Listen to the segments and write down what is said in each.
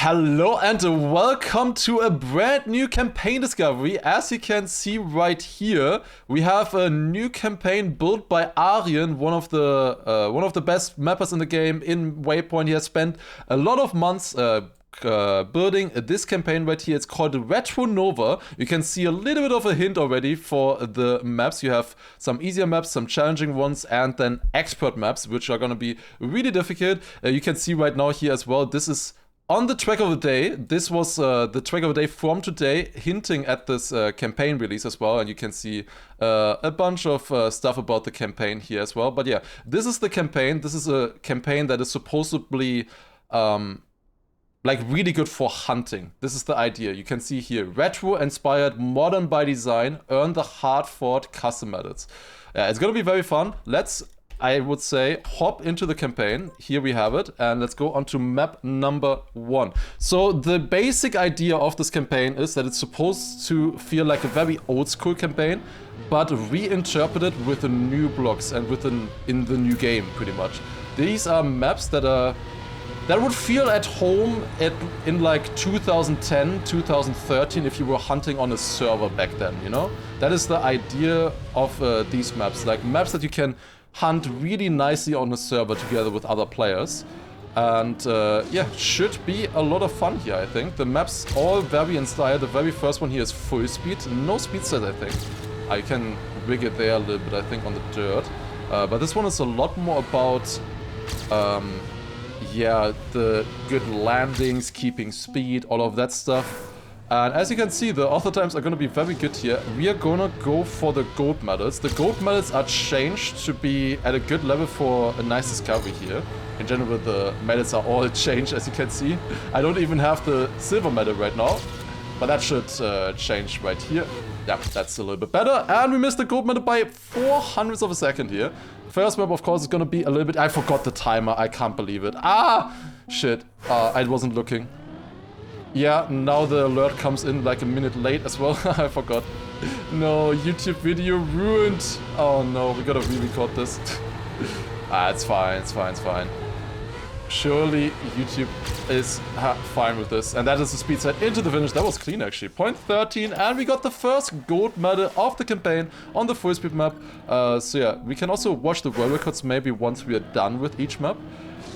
Hello and welcome to a brand new campaign discovery. As you can see right here, we have a new campaign built by Arien, one of the best mappers in the game in Waypoint. He has spent a lot of months building this campaign right here. It's called RetroNova. You can see a little bit of a hint already for the maps. You have some easier maps, some challenging ones, and then expert maps, which are going to be really difficult. You can see right now here as well, this is on the track of the day. This was the track of the day from today, hinting at this campaign release as well. And you can see a bunch of stuff about the campaign here as well. But yeah, this is the campaign. This is a campaign that is supposedly like really good for hunting. This is the idea. You can see here, retro-inspired, modern by design, earn the hard-fought custom methods. It's gonna be very fun. Let's, I would say, hop into the campaign. Here we have it, and let's go on to map number 1. So the basic idea of this campaign is that it's supposed to feel like a very old school campaign, but reinterpreted with the new blocks and in the new game, pretty much. These are maps that would feel at home in like 2010, 2013 if you were hunting on a server back then, you know? That is the idea of these maps, like maps that you can hunt really nicely on a server together with other players. And yeah, should be a lot of fun here, I think. The maps all vary in style. The very first one here is full speed, no speed set, I think. I can rig it there a little bit, I think, on the dirt. But this one is a lot more about yeah, the good landings, keeping speed, all of that stuff. And as you can see, the author times are going to be very good here. We are going to go for the gold medals. The gold medals are changed to be at a good level for a nice discovery here. In general, the medals are all changed, as you can see. I don't even have the silver medal right now, but that should change right here. Yeah, that's a little bit better. And we missed the gold medal by 0.04 of a second here. First map, of course, is going to be a little bit... I forgot the timer. I can't believe it. Ah! Shit. I wasn't looking. Yeah, now the alert comes in like a minute late as well. I forgot. No, YouTube video ruined. Oh no, we gotta re-record this. It's fine, it's fine, it's fine. Surely YouTube is fine with this. And that is the speed set into the finish. That was clean, actually. 0.13, and we got the first gold medal of the campaign on the full speed map. So yeah, we can also watch the world records maybe once we are done with each map.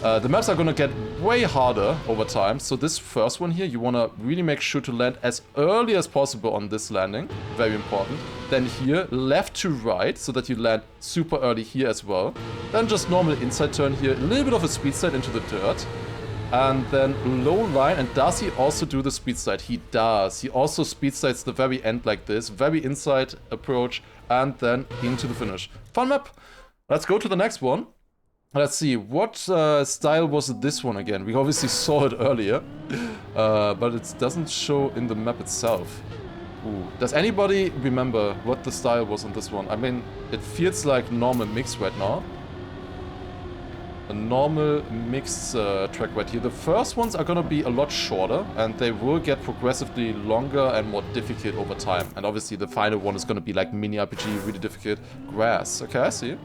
The maps are gonna get way harder over time. So this first one here, you wanna really make sure to land as early as possible on this landing. Very important. Then here, left to right, so that you land super early here as well. Then just normal inside turn here, a little bit of a speed slide into the dirt. And then low line, and does he also do the speed slide? He does. He also speed slides the very end like this, very inside approach, and then into the finish. Fun map. Let's go to the next one. Let's see, what style was this one again? We obviously saw it earlier, but it doesn't show in the map itself. Ooh. Does anybody remember what the style was on this one? I mean, it feels like normal mix right now. A normal mix track right here. The first ones are gonna be a lot shorter, and they will get progressively longer and more difficult over time. And obviously the final one is gonna be like mini RPG, really difficult. Grass, okay, I see.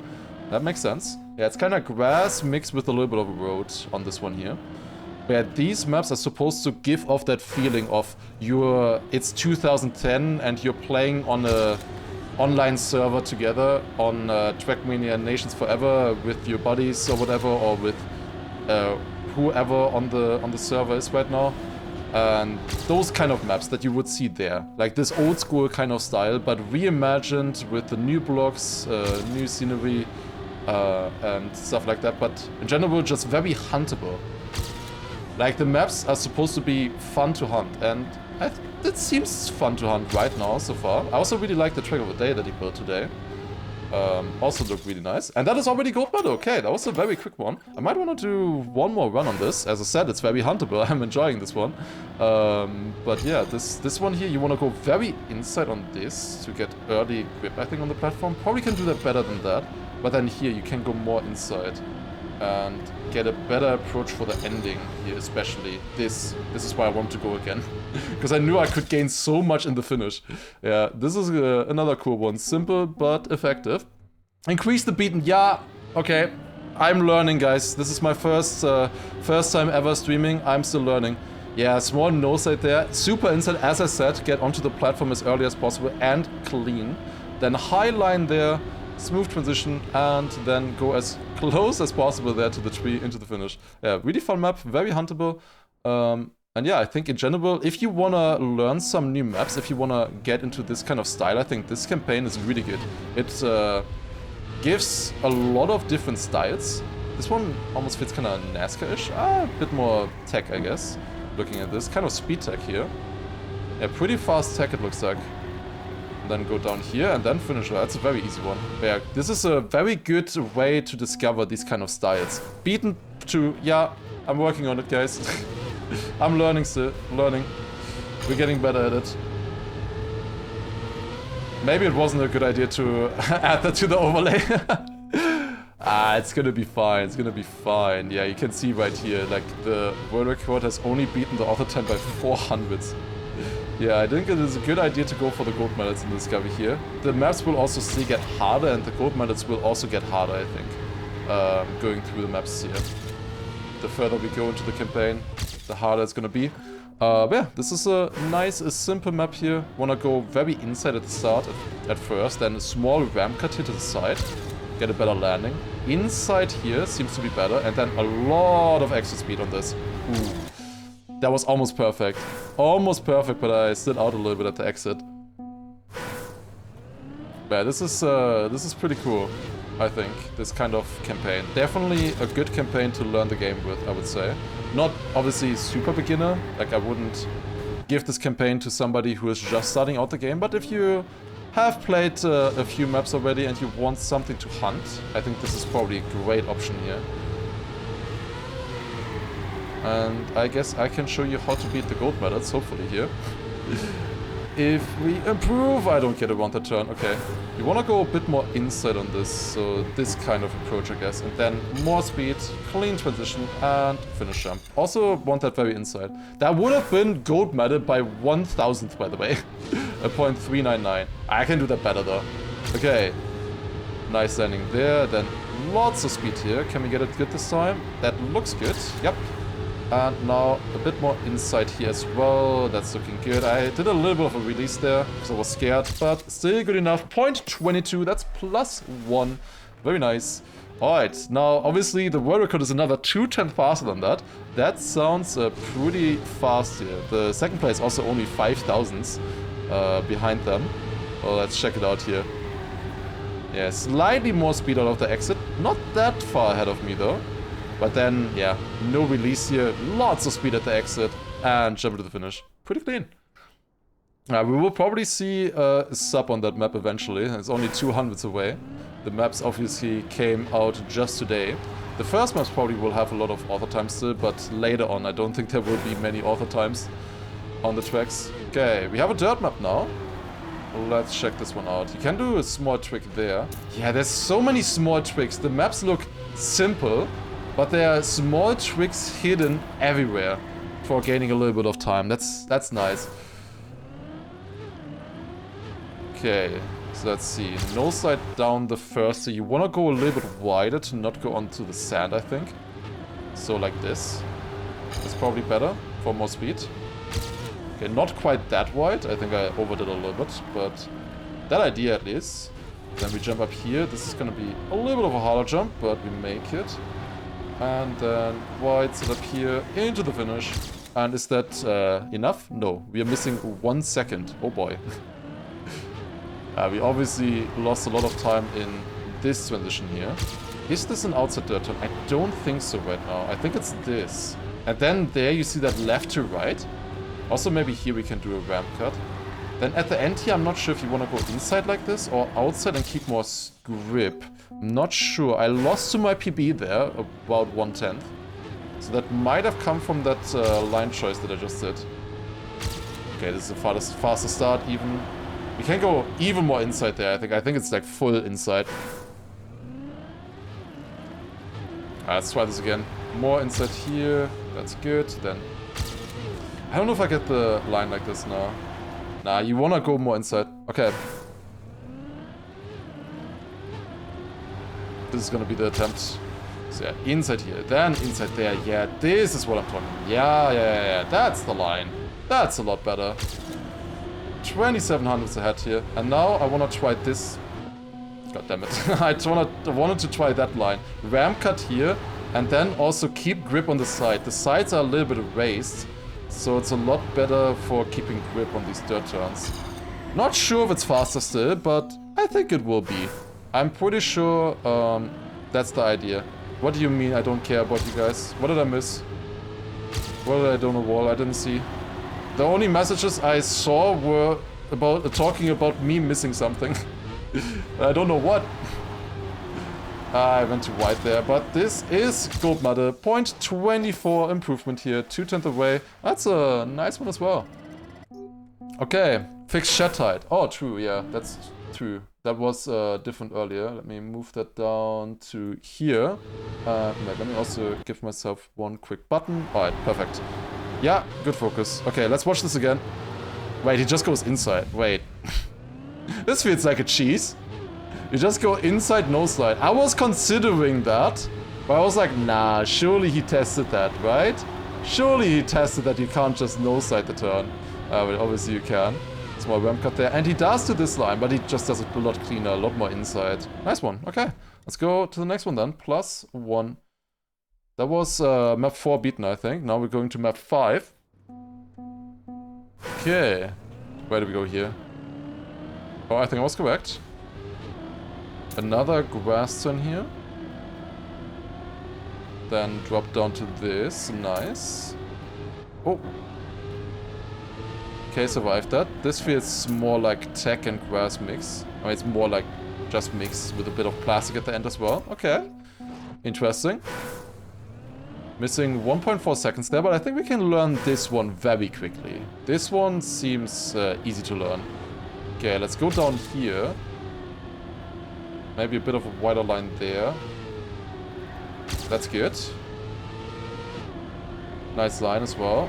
That makes sense. Yeah, it's kind of grass mixed with a little bit of a road on this one here. Where these maps are supposed to give off that feeling of it's 2010 and you're playing on a online server together on Trackmania Nations Forever with your buddies or whatever, or with whoever on the server is right now. And those kind of maps that you would see there, like this old school kind of style, but reimagined with the new blocks, new scenery, and stuff like that, but in general just very huntable. Like the maps are supposed to be fun to hunt, and it seems fun to hunt right now so far. I also really like the track of the day that he built today. Also looked really nice. And that is already gold medal. Okay, that was a very quick one. I might want to do one more run on this. As I said, it's very huntable. I'm enjoying this one. But yeah, this one here, you want to go very inside on this to get early grip, I think, on the platform. Probably can do that better than that. But then here, you can go more inside and get a better approach for the ending here, especially. This is why I want to go again. Because I knew I could gain so much in the finish. Yeah, this is another cool one. Simple, but effective. Increase the beaten. Yeah, okay. I'm learning, guys. This is my first time ever streaming. I'm still learning. Yeah, small nose side there. Super inside, as I said, get onto the platform as early as possible and clean. Then high line there, smooth transition, and then go as close as possible there to the tree into the finish. Yeah, really fun map, very huntable. And yeah, I think in general, if you wanna learn some new maps, if you wanna get into this kind of style, I think this campaign is really good. It gives a lot of different styles. This one almost fits kind of NASCAR-ish. A bit more tech, I guess. Looking at this, kind of speed tech here. Yeah, pretty fast tech it looks like. And then go down here and then finish. That's a very easy one. Yeah, this is a very good way to discover these kind of styles. Beaten to, yeah, I'm working on it, guys. I'm learning still, learning. We're getting better at it. Maybe it wasn't a good idea to add that to the overlay. It's gonna be fine, it's gonna be fine. Yeah, you can see right here, like, the world record has only beaten the author time by 400s. Yeah, I think it is a good idea to go for the gold medals in this Discovery here. The maps will also still get harder, and the gold medals will also get harder, I think, going through the maps here. The further we go into the campaign, the harder it's gonna be. Yeah, this is a nice, simple map here. Wanna go very inside at the start at first, then a small ramp cut here to the side. Get a better landing. Inside here seems to be better, and then a lot of extra speed on this. Ooh. That was almost perfect. Almost perfect, but I slid out a little bit at the exit. Yeah, this is pretty cool, I think, this kind of campaign. Definitely a good campaign to learn the game with, I would say. Not obviously super beginner, like I wouldn't give this campaign to somebody who is just starting out the game, but if you have played a few maps already and you want something to hunt, I think this is probably a great option here. And I guess I can show you how to beat the gold medals, hopefully here. If we improve, I don't get around the turn, okay. You wanna go a bit more inside on this, so this kind of approach, I guess. And then more speed, clean transition, and finish jump. Also want that very inside. That would have been gold medal by 1,000th, by the way. A 0.399. I can do that better though. Okay. Nice landing there, then lots of speed here. Can we get it good this time? That looks good, yep. And now a bit more inside here as well. That's looking good. I did a little bit of a release there because I was scared, but still good enough. 0.22, that's +1. Very nice. Alright, now obviously the world record is another 2/10 faster than that. That sounds pretty fast here. The second place also only 5,000s behind them. Well, let's check it out here. Yeah, slightly more speed out of the exit. Not that far ahead of me though. But then, yeah, no release here, lots of speed at the exit, and jump to the finish. Pretty clean. We will probably see a sub on that map eventually. It's only 200s away. The maps obviously came out just today. The first maps probably will have a lot of author times still, but later on I don't think there will be many author times on the tracks. Okay, we have a dirt map now. Let's check this one out. You can do a small trick there. Yeah, there's so many small tricks. The maps look simple, but there are small tricks hidden everywhere for gaining a little bit of time. That's nice. Okay, so let's see. No slide down the first. So you want to go a little bit wider to not go onto the sand, I think. So like this. It's probably better for more speed. Okay, not quite that wide. I think I overdid a little bit, but that idea at least. Then we jump up here. This is going to be a little bit of a harder jump, but we make it. And then wide sit up here into the finish. And is that enough? No, we are missing 1 second. Oh boy. We obviously lost a lot of time in this transition here. Is this an outside dirt turn? I don't think so right now. I think it's this. And then there you see that left to right. Also maybe here we can do a ramp cut. Then at the end here, I'm not sure if you want to go inside like this or outside and keep more grip. I'm not sure. I lost to my PB there, about 1/10. So that might have come from that line choice that I just did. Okay, this is the faster start even. We can go even more inside there, I think. I think it's like full inside. Let's try this again. More inside here. That's good. Then I don't know if I get the line like this now. Nah, you wanna go more inside. Okay. This is gonna be the attempt. So yeah, inside here, then inside there. Yeah, this is what I'm talking about. Yeah. That's the line. That's a lot better. 2700s ahead here. And now I want to try this. God damn it. I wanted to try that line. Ram cut here. And then also keep grip on the side. The sides are a little bit raised. So it's a lot better for keeping grip on these dirt turns. Not sure if it's faster still, but I think it will be. I'm pretty sure that's the idea. What do you mean I don't care about you guys? What did I miss? What did I do on the wall? I didn't see. The only messages I saw were about talking about me missing something. I don't know what. I went to white there, but this is gold medal. 0.24 improvement here, 2/10 away. That's a nice one as well. Okay, fixed shed height. Oh, true, yeah, that's true. That was different earlier. Let me move that down to here. Let me also give myself one quick button. Alright, perfect. Yeah, good focus. Okay, let's watch this again. Wait, he just goes inside. Wait. This feels like a cheese. You just go inside, no slide. I was considering that, but I was like, nah, surely he tested that, right? Surely he tested that you can't just no slide the turn. But obviously you can. Small ramp cut there. And he does to this line, but he just does it a lot cleaner, a lot more inside. Nice one. Okay, let's go to the next one then. +1. That was map 4 beaten, I think. Now we're going to map 5. Okay. Where do we go here? Oh, I think I was correct. Another grass turn here. Then drop down to this. Nice. Oh. Okay, survived that. This feels more like tech and grass mix. I mean, it's more like just mix with a bit of plastic at the end as well. Okay. Interesting. Missing 1.4 seconds there, but I think we can learn this one very quickly. This one seems easy to learn. Okay, let's go down here. Maybe a bit of a wider line there. That's good. Nice line as well.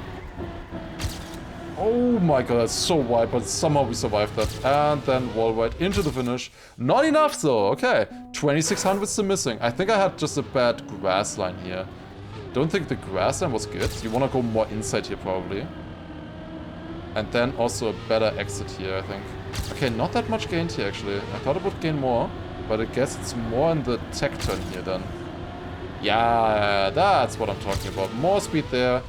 Oh my god, that's so wide, but somehow we survived that. And then wall right into the finish. Not enough though, okay. 2600 still missing. I think I had just a bad grass line here. Don't think the grass line was good. You want to go more inside here probably. And then also a better exit here, I think. Okay, not that much gained here actually. I thought it would gain more. But I guess it's more in the tech turn here then. Yeah, that's what I'm talking about. More speed there.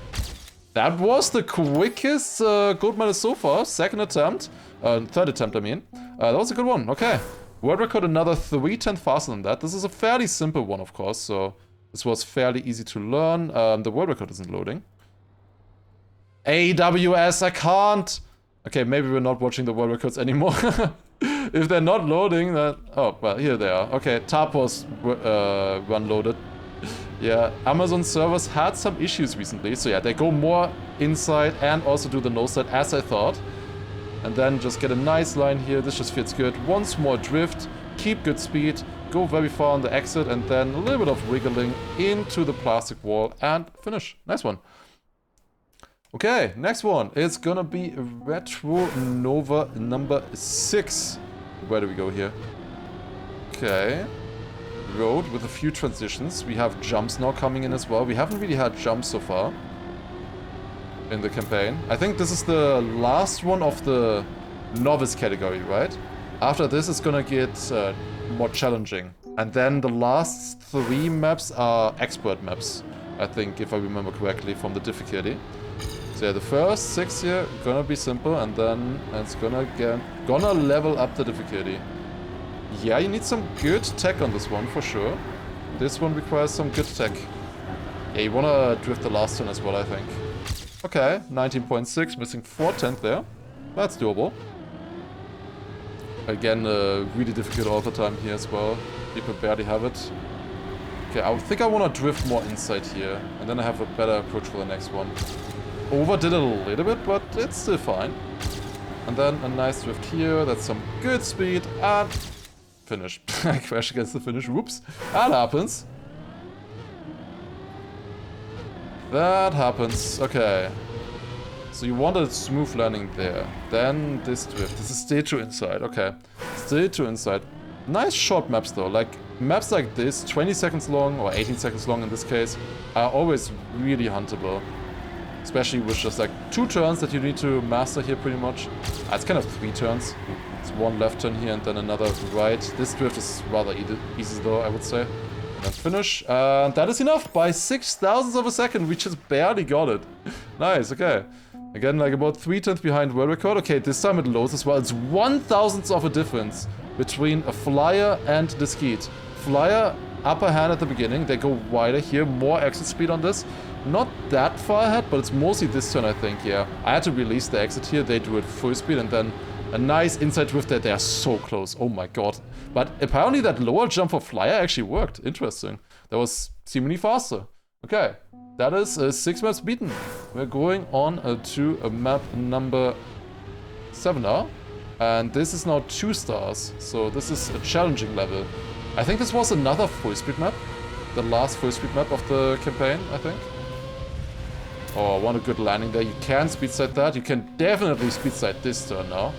That was the quickest gold medal so far. Second attempt. Third attempt, I mean. That was a good one. Okay. World record another 3/10 faster than that. This is a fairly simple one, of course. So this was fairly easy to learn. The world record isn't loading. AWS, I can't. Okay, maybe we're not watching the world records anymore. If they're not loading, then... Oh, well, here they are. Okay, Tapos run loaded. Yeah, Amazon servers had some issues recently. So yeah, they go more inside and also do the no slide as I thought. And then just get a nice line here. This just feels good. Once more drift. Keep good speed. Go very far on the exit. And then a little bit of wiggling into the plastic wall. And finish. Nice one. Okay, next one is gonna be RetroNova number 6. Where do we go here? Okay. Road with a few transitions. We have jumps now coming in as well. We haven't really had jumps so far in the campaign. I think this is the last one of the novice category, right? After this, it's gonna get more challenging. And then the last 3 maps are expert maps, I think, if I remember correctly, from the difficulty. So yeah, the first 6 here gonna be simple, and then it's gonna level up the difficulty. Yeah, you need some good tech on this one for sure. This one requires some good tech. Yeah, you wanna drift the last one as well, I think. Okay, 19.6, missing 4/10 there. That's doable. Again, really difficult all the time here as well. People barely have it. Okay, I think I wanna drift more inside here, and then I have a better approach for the next one. Overdid it a little bit, but it's still fine. And then a nice drift here, that's some good speed, and finish. I crash against the finish, whoops. That happens. That happens, okay. So you want a smooth landing there. Then this drift, this is still to inside, okay. Still to inside. Nice short maps though, like maps like this, 20 seconds long, or 18 seconds long in this case, are always really huntable. Especially with just like 2 turns that you need to master here pretty much. It's kind of 3 turns. It's 1 left turn here and then another right. This drift is rather easy though, I would say. And then finish. And that is enough. By 6,000ths of a second, we just barely got it. Nice, okay. Again, like about 3 turns behind world record. Okay, this time it lows as well. It's 1,000th of a difference between a flyer and the skeet. Flyer, upper hand at the beginning. They go wider here. More exit speed on this. Not that far ahead, but it's mostly this turn, I think, yeah. I had to release the exit here. They do it full speed and then a nice inside drift there. They are so close. Oh my god. But apparently that lower jump for flyer actually worked. Interesting. That was seemingly faster. Okay. That is 6 maps beaten. We're going on to map number 7 now. And this is now 2 stars. So this is a challenging level. I think this was another full speed map. The last full speed map of the campaign, I think. Oh, I want a good landing there. You can speed side that. You can definitely speed side this turn now.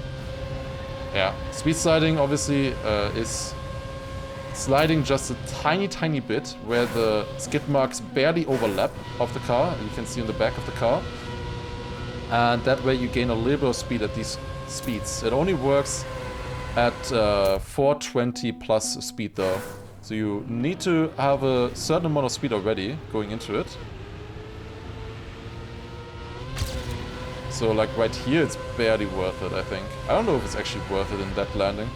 Yeah, speed sliding obviously is sliding just a tiny bit where the skid marks barely overlap of the car. You can see in the back of the car. And that way you gain a little bit of speed at these speeds. It only works at 420 plus speed though. So you need to have a certain amount of speed already going into it. So like right here it's barely worth it, I think. I don't know if it's actually worth it in that landing.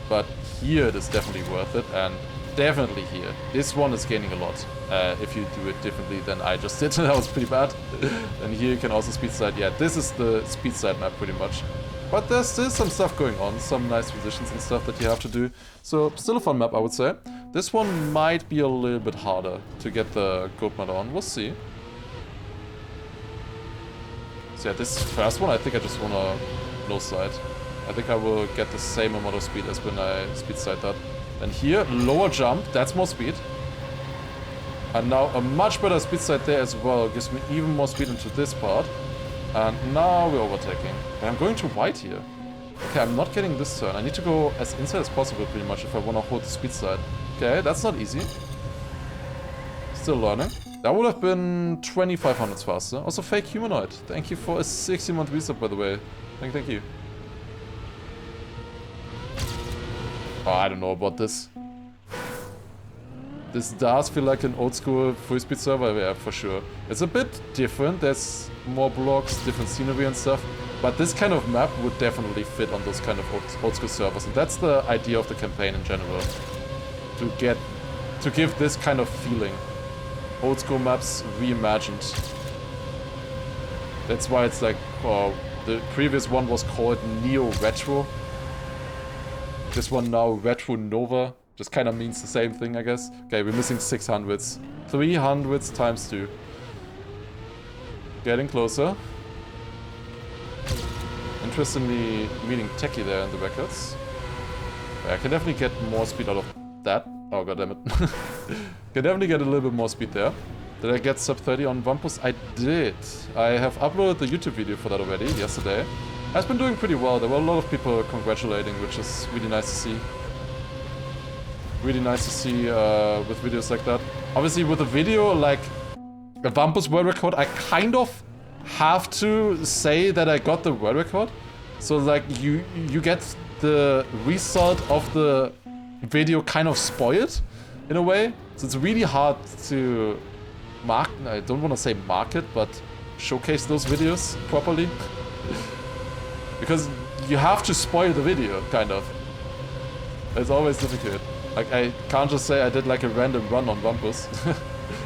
But here it is definitely worth it, and definitely here. This one is gaining a lot. If you do it differently than I just did, that was pretty bad. And here you can also speed side. Yeah, this is the speed side map pretty much. But there's still some stuff going on, some nice positions and stuff that you have to do. So still a fun map, I would say. This one might be a little bit harder to get the goat mode on. We'll see. So yeah, this first one, I think I just want to low side. I think I will get the same amount of speed as when I speed side that. And here, lower jump, that's more speed. And now a much better speed side there as well. Gives me even more speed into this part. And now we're overtaking. And I'm going too wide here. Okay, I'm not getting this turn. I need to go as inside as possible pretty much if I want to hold the speed side. Okay, that's not easy. Still learning. That would have been 2,500 faster. Also, fake humanoid. Thank you for a 60-month resub, by the way. Thank you. Oh, I don't know about this. This does feel like an old school full speed server, yeah, for sure. It's a bit different. There's more blocks, different scenery and stuff. But this kind of map would definitely fit on those kind of old school servers. And that's the idea of the campaign in general. To give this kind of feeling. Old school maps reimagined. That's why it's like, the previous one was called Neo Retro. This one now RetroNova. Just kind of means the same thing, I guess. Okay, we're missing 600s. 300s times 2. Getting closer. Interestingly, meeting Techie there in the records. I can definitely get more speed out of that. Oh, goddammit. Can definitely get a little bit more speed there. Did I get sub 30 on Vampus? I did. I have uploaded the YouTube video for that already, yesterday. It's been doing pretty well. There were a lot of people congratulating, which is really nice to see. Really nice to see with videos like that. Obviously, with a video like a Vampus world record, I kind of have to say that I got the world record. So, like, you get the result of the video kind of spoiled, in a way. So it's really hard to I don't want to say market, but showcase those videos properly. Because you have to spoil the video, kind of. It's always difficult. Like, I can't just say I did like a random run on Vampus.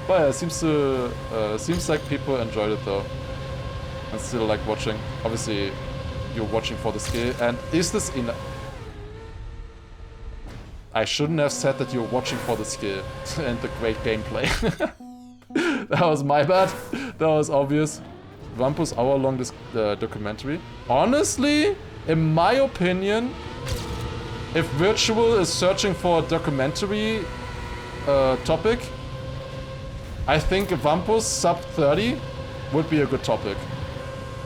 But yeah, it seems like people enjoyed it though. And still like watching. Obviously, you're watching for the skill. And is this enough? I shouldn't have said that you're watching for the skill and the great gameplay. That was my bad. That was obvious. Vampus hour-long documentary. Honestly, in my opinion, if Virtual is searching for a documentary topic, I think Vampus sub 30 would be a good topic.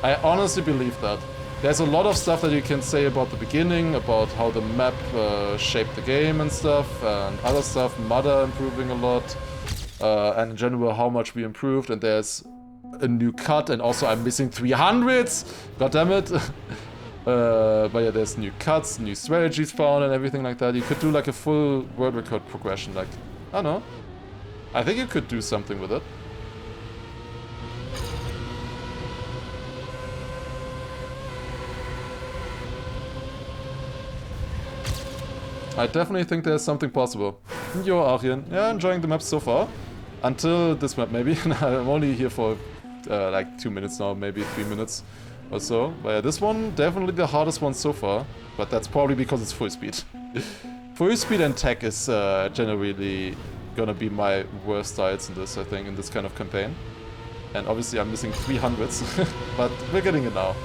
I honestly believe that. There's a lot of stuff that you can say about the beginning, about how the map shaped the game and stuff, and other stuff, Mother improving a lot, and in general how much we improved, and there's a new cut, and also I'm missing 300s! God damn it! But yeah, there's new cuts, new strategies found, and everything like that. You could do like a full world record progression, like, I don't know. I think you could do something with it. I definitely think there's something possible. Yo, Arien. Yeah, enjoying the map so far. Until this map, maybe. I'm only here for like 2 minutes now, maybe 3 minutes or so. But yeah, this one, definitely the hardest one so far. But that's probably because it's full speed. Full speed and tech is generally gonna be my worst styles in this, I think, in this kind of campaign. And obviously I'm missing 300s, but we're getting it now,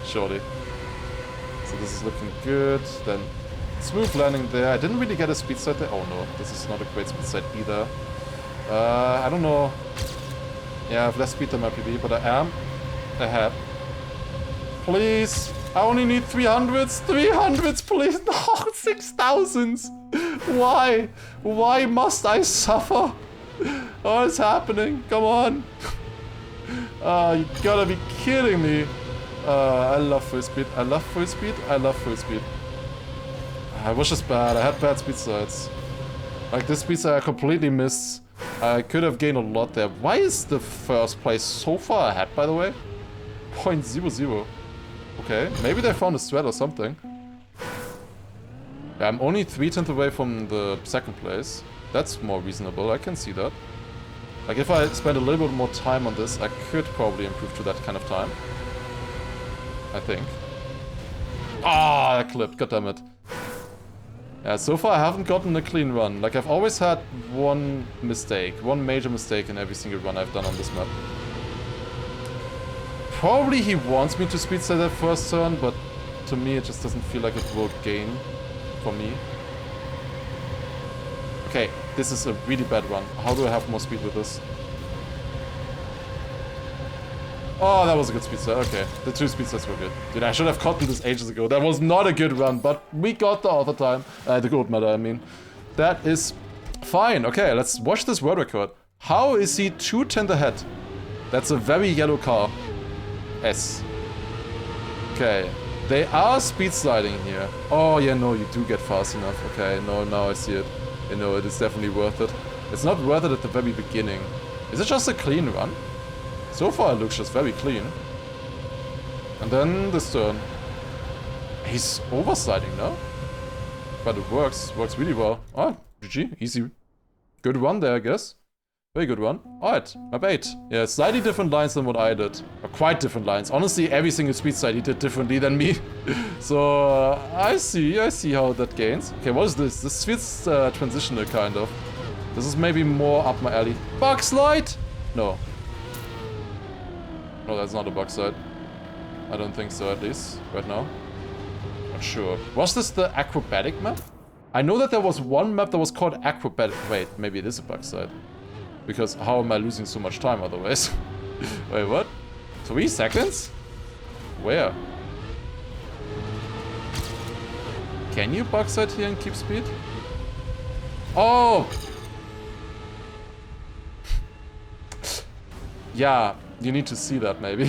surely. So this is looking good. Then smooth landing there. I didn't really get a speed side there. Oh no, this is not a great speed side either. I don't know. Yeah, I have less speed than my PB, but I am ahead. Please, I only need 300s. 300s, please. No, 6,000s. Why? Why must I suffer? What is happening? Come on. You gotta be kidding me. I love full speed. I love full speed. I love full speed. I was just bad. I had bad speed sides. Like this speed side I completely missed. I could have gained a lot there. Why is the first place so far ahead, by the way? 0.00. Okay, maybe they found a strat or something. Yeah, I'm only 3/10 away from the second place. That's more reasonable, I can see that. Like if I spend a little bit more time on this, I could probably improve to that kind of time. I think. Ah, I clipped, goddammit. Yeah, so far I haven't gotten a clean run. Like I've always had one mistake, one major mistake in every single run I've done on this map. Probably he wants me to speed set that first turn, but to me it just doesn't feel like it will gain for me. Okay, this is a really bad run. How do I have more speed with this? Oh, that was a good speed set. Okay, the 2 speed sets were good. Dude, I should have caught this ages ago. That was not a good run, but we got the other time. The gold medal, I mean. That is fine. Okay, let's watch this world record. How is he 2/10 ahead? That's a very yellow car. S. Okay, they are speed sliding here. Oh, yeah, no, you do get fast enough. Okay, no, now I see it. You know, it is definitely worth it. It's not worth it at the very beginning. Is it just a clean run? So far it looks just very clean. And then this turn. He's oversliding now. But it works. Works really well. Oh, GG. Easy. Good run there, I guess. Very good one. Alright, map 8. Yeah, slightly different lines than what I did. Or quite different lines. Honestly, every single speed side he did differently than me. So, I see how that gains. Okay, what is this? This feels transitional, kind of. This is maybe more up my alley. Bug slide? No. No, that's not a bug slide. I don't think so, at least, right now. Not sure. Was this the acrobatic map? I know that there was one map that was called acrobatic. Wait, maybe it is a bug slide. Because how am I losing so much time otherwise? Wait, what? 3 seconds? Where? Can you bug slide here and keep speed? Oh! Yeah, you need to see that maybe.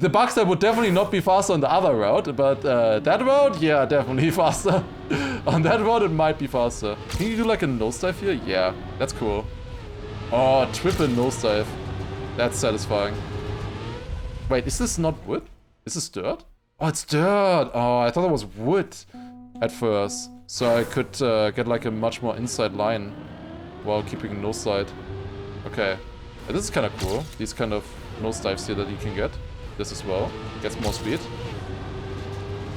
The bug slide would definitely not be faster on the other route, but that route, yeah, definitely faster. On that route it might be faster. Can you do like a nosedive here? Yeah, that's cool. Oh, triple nosedive. That's satisfying. Wait, is this not wood? Is this dirt? Oh, it's dirt! Oh, I thought it was wood at first. So I could get like a much more inside line while keeping nosedive. Okay. This is kind of cool. These kind of nosedives here that you can get. This as well. Gets more speed.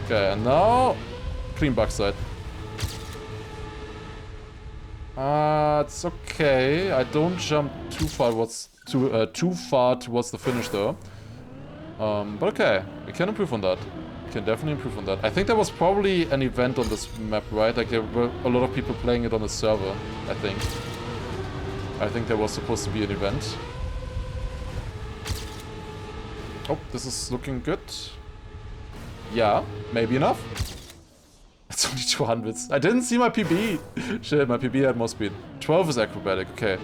Okay, and now... clean backside. It's okay. I don't jump too far towards the finish though. But okay, we can improve on that. We can definitely improve on that. I think there was probably an event on this map, right? Like there were a lot of people playing it on the server, I think. I think there was supposed to be an event. Oh, this is looking good. Yeah, maybe enough. It's only 200s. I didn't see my PB. Shit, my PB had more speed. 12 is acrobatic, okay.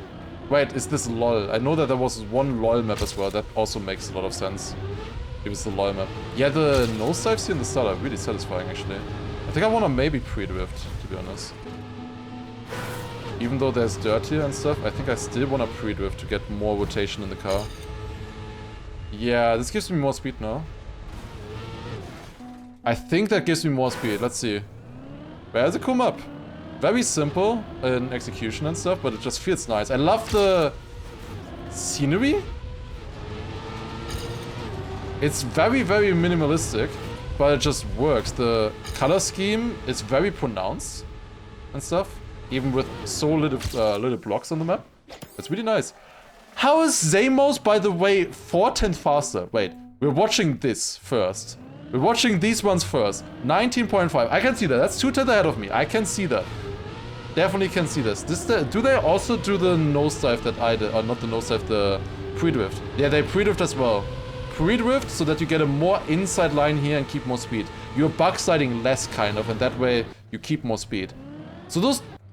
Wait, is this LOL? I know that there was one LOL map as well. That also makes a lot of sense. If it's the LOL map. Yeah, the nosedives here in the start are really satisfying, actually. I think I want to maybe pre-drift, to be honest. Even though there's dirt here and stuff, I think I still want to pre-drift to get more rotation in the car. Yeah, this gives me more speed now. I think that gives me more speed. Let's see. Where's a cool map? Very simple in execution and stuff, but it just feels nice. I love the scenery. It's very, very minimalistic, but it just works. The color scheme is very pronounced and stuff, even with so little blocks on the map. It's really nice. How is Zamos, by the way, 4/10 faster? Wait, we're watching this first. We're watching these ones first. 19.5. I can see that. That's 2/10 ahead of me. I can see that. Definitely can see this. Do they also do the nosedive that I did? Or not the nosedive, the pre-drift. Yeah, they pre-drift as well. Pre-drift so that you get a more inside line here and keep more speed. You're bug-sliding less, kind of, and that way you keep more speed. So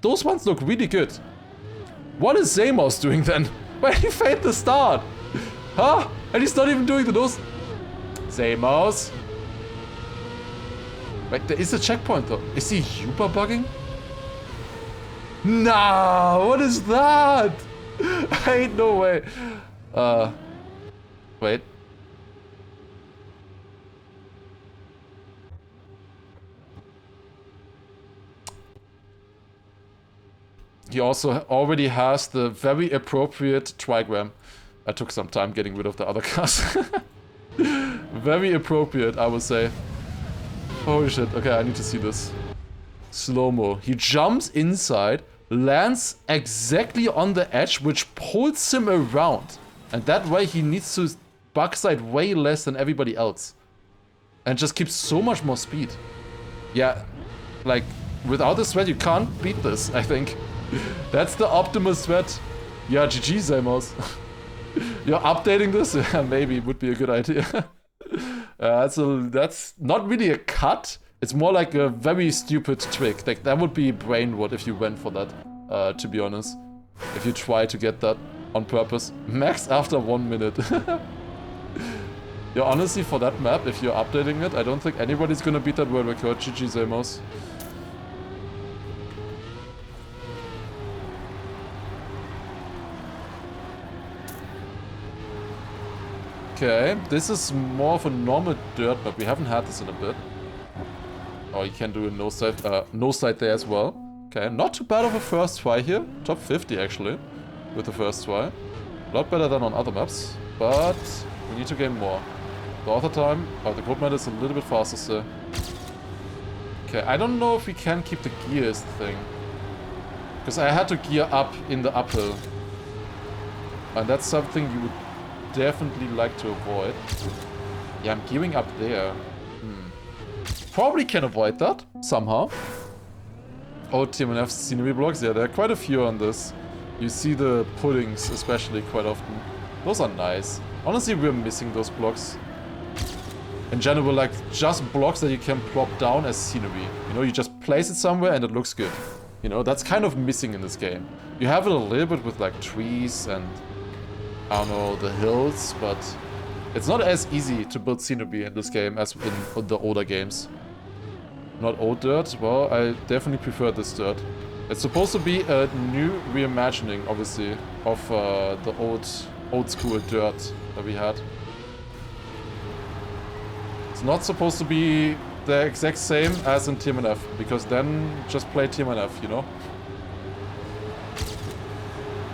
those ones look really good. What is Zamos doing then? Why did he fade the start? Huh? And he's not even doing the nose... Zamos? Wait, there is a checkpoint though. Is he super bugging? Nah, what is that? Ain't no way. Wait. He also already has the very appropriate trigram. I took some time getting rid of the other cars. Very appropriate, I would say. Holy shit, okay, I need to see this. Slow-mo. He jumps inside, lands exactly on the edge, which pulls him around. And that way he needs to backside way less than everybody else. And just keeps so much more speed. Yeah, like, without the sweat you can't beat this, I think. That's the optimal threat. Yeah, GG, Zamos. You're updating this? Yeah, maybe it would be a good idea. That's not really a cut. It's more like a very stupid trick. Like, that would be brain rot if you went for that, to be honest. If you try to get that on purpose. Max after 1 minute. Yeah, honestly, for that map, if you're updating it, I don't think anybody's gonna beat that world record. GG, Zamos. Okay, this is more of a normal dirt map. We haven't had this in a bit. Oh, you can do a nosedive there as well. Okay, not too bad of a first try here. Top 50 actually, with the first try. A lot better than on other maps, but we need to gain more. The other time, the gold medal is a little bit faster still. Okay, I don't know if we can keep the gears thing. Because I had to gear up in the uphill. And that's something you would definitely like to avoid. Yeah, I'm gearing up there. Probably can avoid that, somehow. Oh, TMNF scenery blocks, yeah, there are quite a few on this. You see the puddings, especially, quite often. Those are nice. Honestly, we're missing those blocks. In general, like, just blocks that you can plop down as scenery. You know, you just place it somewhere and it looks good. You know, that's kind of missing in this game. You have it a little bit with, like, trees and... I don't know, the hills, but it's not as easy to build scenery in this game as in the older games. Not old dirt, well, I definitely prefer this dirt. It's supposed to be a new reimagining, obviously, of the old school dirt that we had. It's not supposed to be the exact same as in TMNF, because then just play TMNF, you know?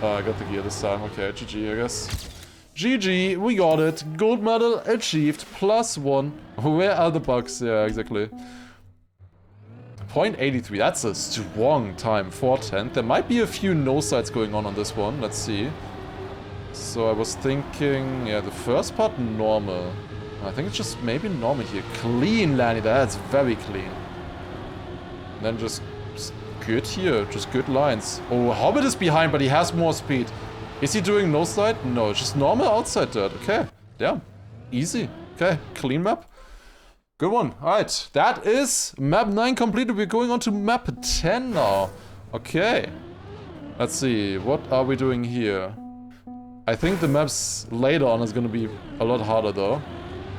Oh, I got the gear this time. Okay, GG, I guess. GG, we got it. Gold medal achieved. +1. Where are the bugs? Yeah, exactly. 0.83. That's a strong time. 4/10. There might be a few no-sides going on this one. Let's see. So I was thinking... Yeah, the first part, normal. I think it's just maybe normal here. Clean landing. That's very clean. And then just good here, just good lines. Oh, Hobbit is behind, but he has more speed. Is he doing nosedive? No, just normal outside dirt. Okay, damn. Easy. Okay, clean map. Good one. Alright, that is map 9 completed. We're going on to map 10 now. Okay. Let's see, what are we doing here? I think the maps later on is gonna be a lot harder though.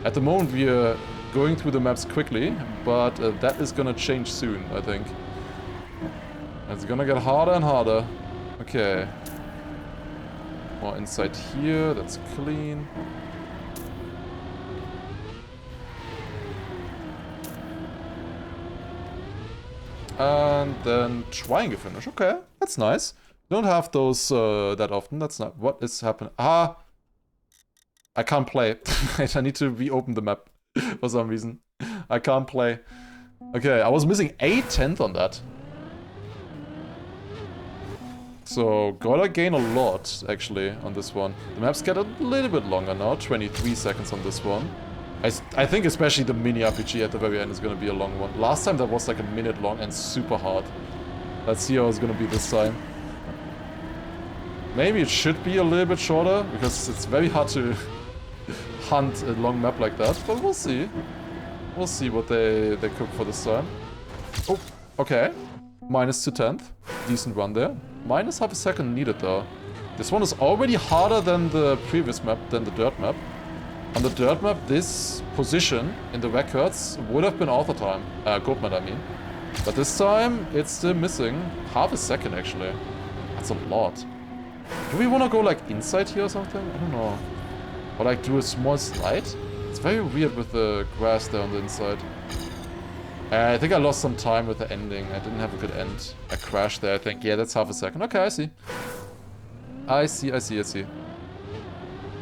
At the moment we are going through the maps quickly, but that is gonna change soon, I think. It's gonna get harder and harder. Okay. More inside here, that's clean. And then triangle finish. Okay, that's nice. Don't have those that often. That's not what is happening. Ah, I can't play. I need to reopen the map for some reason. I can't play. Okay, I was missing 1/10 on that. So gotta gain a lot actually on this one. The maps get a little bit longer now. 23 seconds on this one. I think especially the mini RPG at the very end is gonna be a long one. Last time that was like a minute long and super hard. Let's see how it's gonna be this time. Maybe it should be a little bit shorter, because it's very hard to hunt a long map like that, but we'll see. We'll see what they cook for this time. Oh, okay. Minus 2/10. Decent run there. Minus half a second needed though. This one is already harder than the previous map, than the dirt map. On the dirt map, this position in the records would have been author time. Gold map, I mean. But this time, it's still missing half a second, actually. That's a lot. Do we want to go, like, inside here or something? I don't know. Or, like, do a small slide? It's very weird with the grass there on the inside. I think I lost some time with the ending. I didn't have a good end. I crashed there, I think. Yeah, that's half a second. Okay, I see. I see.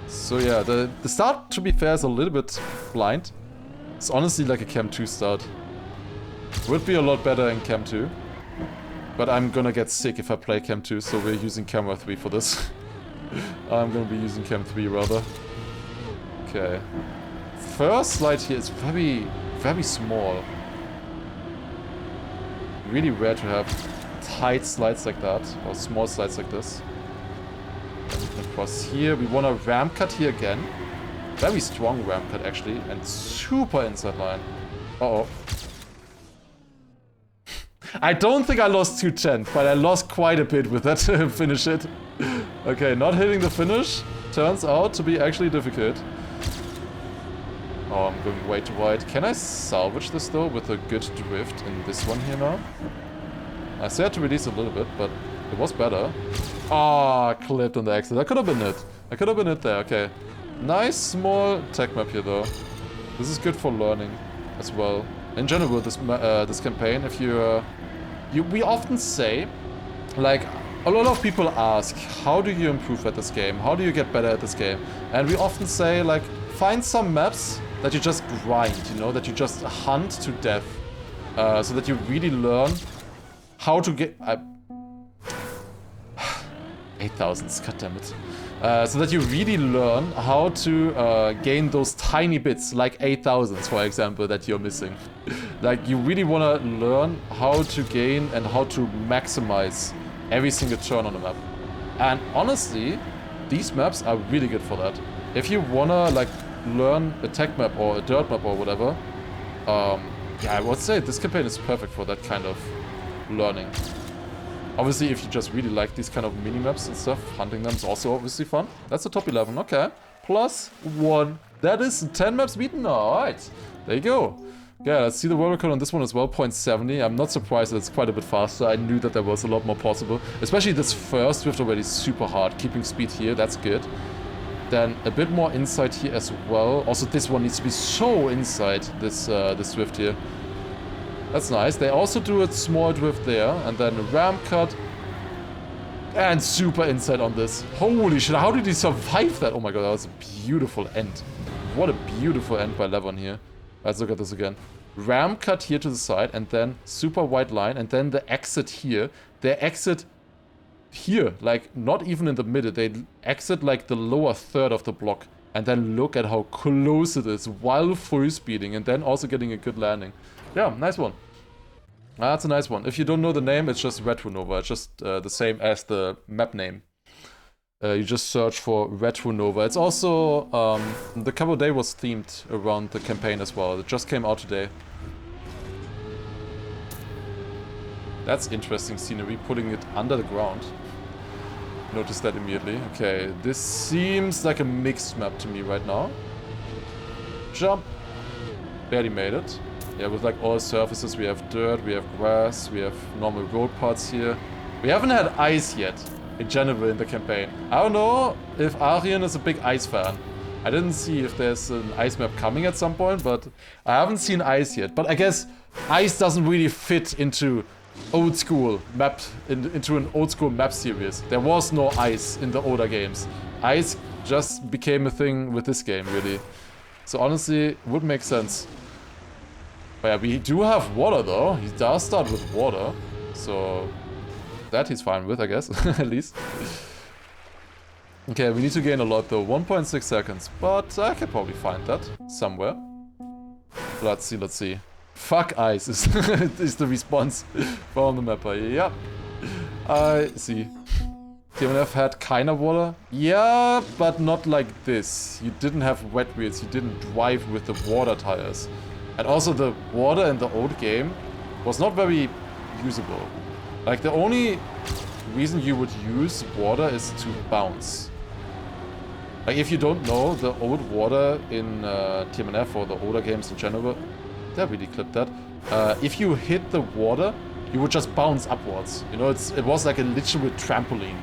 So yeah, the start, to be fair, is a little bit blind. It's honestly like a Cam 2 start. Would be a lot better in Cam 2. But I'm gonna get sick if I play Cam 2, so we're using Camera 3 for this. I'm gonna be using Cam 3 rather. Okay. First slide here is very, very small. Really rare to have tight slides like that, or small slides like this. Across here, we want a ramp cut here again. Very strong ramp cut actually, and super inside line. Uh-oh. I don't think I lost 2/10, but I lost quite a bit with that finish hit. Okay, not hitting the finish turns out to be actually difficult. Oh, I'm going way too wide. Can I salvage this though with a good drift in this one here now? I still had to release a little bit, but it was better. Ah, clipped on the exit. That could have been it. I could have been it there. Okay. Nice small tech map here though. This is good for learning as well. In general, this campaign, if we often say, like, a lot of people ask, how do you improve at this game? How do you get better at this game? And we often say, like, find some maps that you just grind, you know, that you just hunt to death, so that you really learn how to get. 8,000s, goddammit. So that you really learn how to gain those tiny bits, like 8,000s, for example, that you're missing. Like, you really want to learn how to gain and how to maximize every single turn on the map. And honestly, these maps are really good for that. If you want to, like, learn a tech map or a dirt map or whatever, yeah, I would say this campaign is perfect for that kind of learning. Obviously, if you just really like these kind of mini-maps and stuff, hunting them is also obviously fun. That's the top 11, okay. +1. That is 10 maps beaten, alright. There you go. Yeah, let's see the world record on this one as well, 0.70. I'm not surprised that it's quite a bit faster. I knew that there was a lot more possible. Especially this first drift already super hard. Keeping speed here, that's good. Then a bit more inside here as well. Also, this one needs to be so inside, this drift here. That's nice. They also do a small drift there, and then a ramp cut. And super inside on this. Holy shit, how did he survive that? Oh my god, that was a beautiful end. What a beautiful end by Levon here. Let's look at this again. Ramp cut here to the side, and then super wide line, and then the exit here. They exit here, like not even in the middle. They exit like the lower third of the block. And then look at how close it is while full speeding, and then also getting a good landing. Yeah, nice one. That's a nice one. If you don't know the name, it's just RetroNova. It's just the same as the map name. You just search for RetroNova. It's also, the cover day was themed around the campaign as well. It just came out today. That's interesting scenery, putting it under the ground. Noticed that immediately. Okay, this seems like a mixed map to me right now. Jump. Barely made it. Yeah, with like all surfaces, we have dirt, we have grass, we have normal road parts here. We haven't had ice yet, in general, in the campaign. I don't know if Arien is a big ice fan. I didn't see if there's an ice map coming at some point, but I haven't seen ice yet. But I guess ice doesn't really fit into old school map, into an old school map series. There was no ice in the older games. Ice just became a thing with this game, really. So honestly, it would make sense. But yeah, we do have water though. He does start with water. So that he's fine with, I guess, at least. Okay, we need to gain a lot though. 1.6 seconds. But I can probably find that somewhere. Let's see, let's see. Fuck ice is, is the response from the mapper. Yeah, I see. TMNF had kinda water? Yeah, but not like this. You didn't have wet wheels, you didn't drive with the water tires. And also the water in the old game was not very usable. Like the only reason you would use water is to bounce. Like if you don't know, the old water in TMNF or the older games in general, I really clipped that. If you hit the water, you would just bounce upwards. You know, it was like a literal trampoline.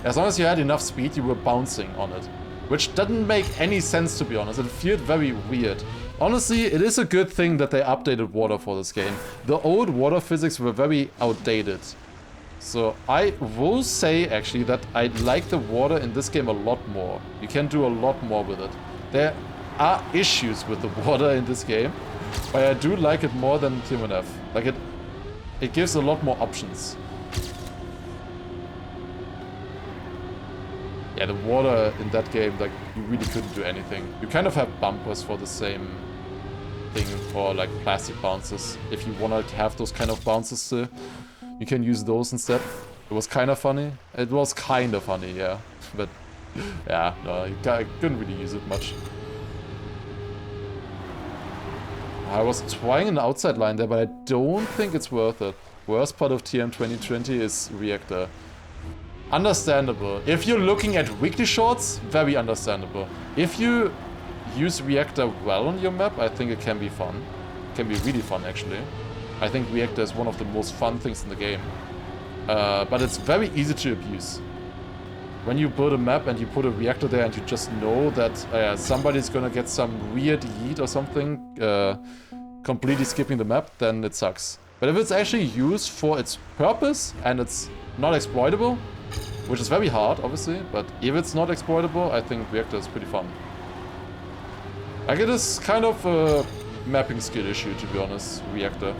As long as you had enough speed, you were bouncing on it. Which didn't make any sense, to be honest. It felt very weird. Honestly, it is a good thing that they updated water for this game. The old water physics were very outdated. So I will say, actually, that I like the water in this game a lot more. You can do a lot more with it. There are issues with the water in this game. But I do like it more than TMNF. Like it gives a lot more options. Yeah, the water in that game, like, you really couldn't do anything. You kind of have bumpers for the same thing, or like plastic bounces. If you want to have those kind of bounces still, you can use those instead. It was kind of funny. It was kind of funny, yeah. But yeah, no, I couldn't really use it much. I was trying an outside line there, but I don't think it's worth it. Worst part of TM 2020 is reactor. Understandable. If you're looking at weekly shorts, very understandable. If you use reactor well on your map, I think it can be fun. It can be really fun, actually. I think reactor is one of the most fun things in the game. But it's very easy to abuse. When you build a map and you put a reactor there and you just know that somebody's gonna get some weird yeet or something, completely skipping the map, then it sucks. But if it's actually used for its purpose and it's not exploitable, which is very hard, obviously, but if it's not exploitable, I think reactor is pretty fun. Like, it is kind of a mapping skill issue, to be honest, reactor.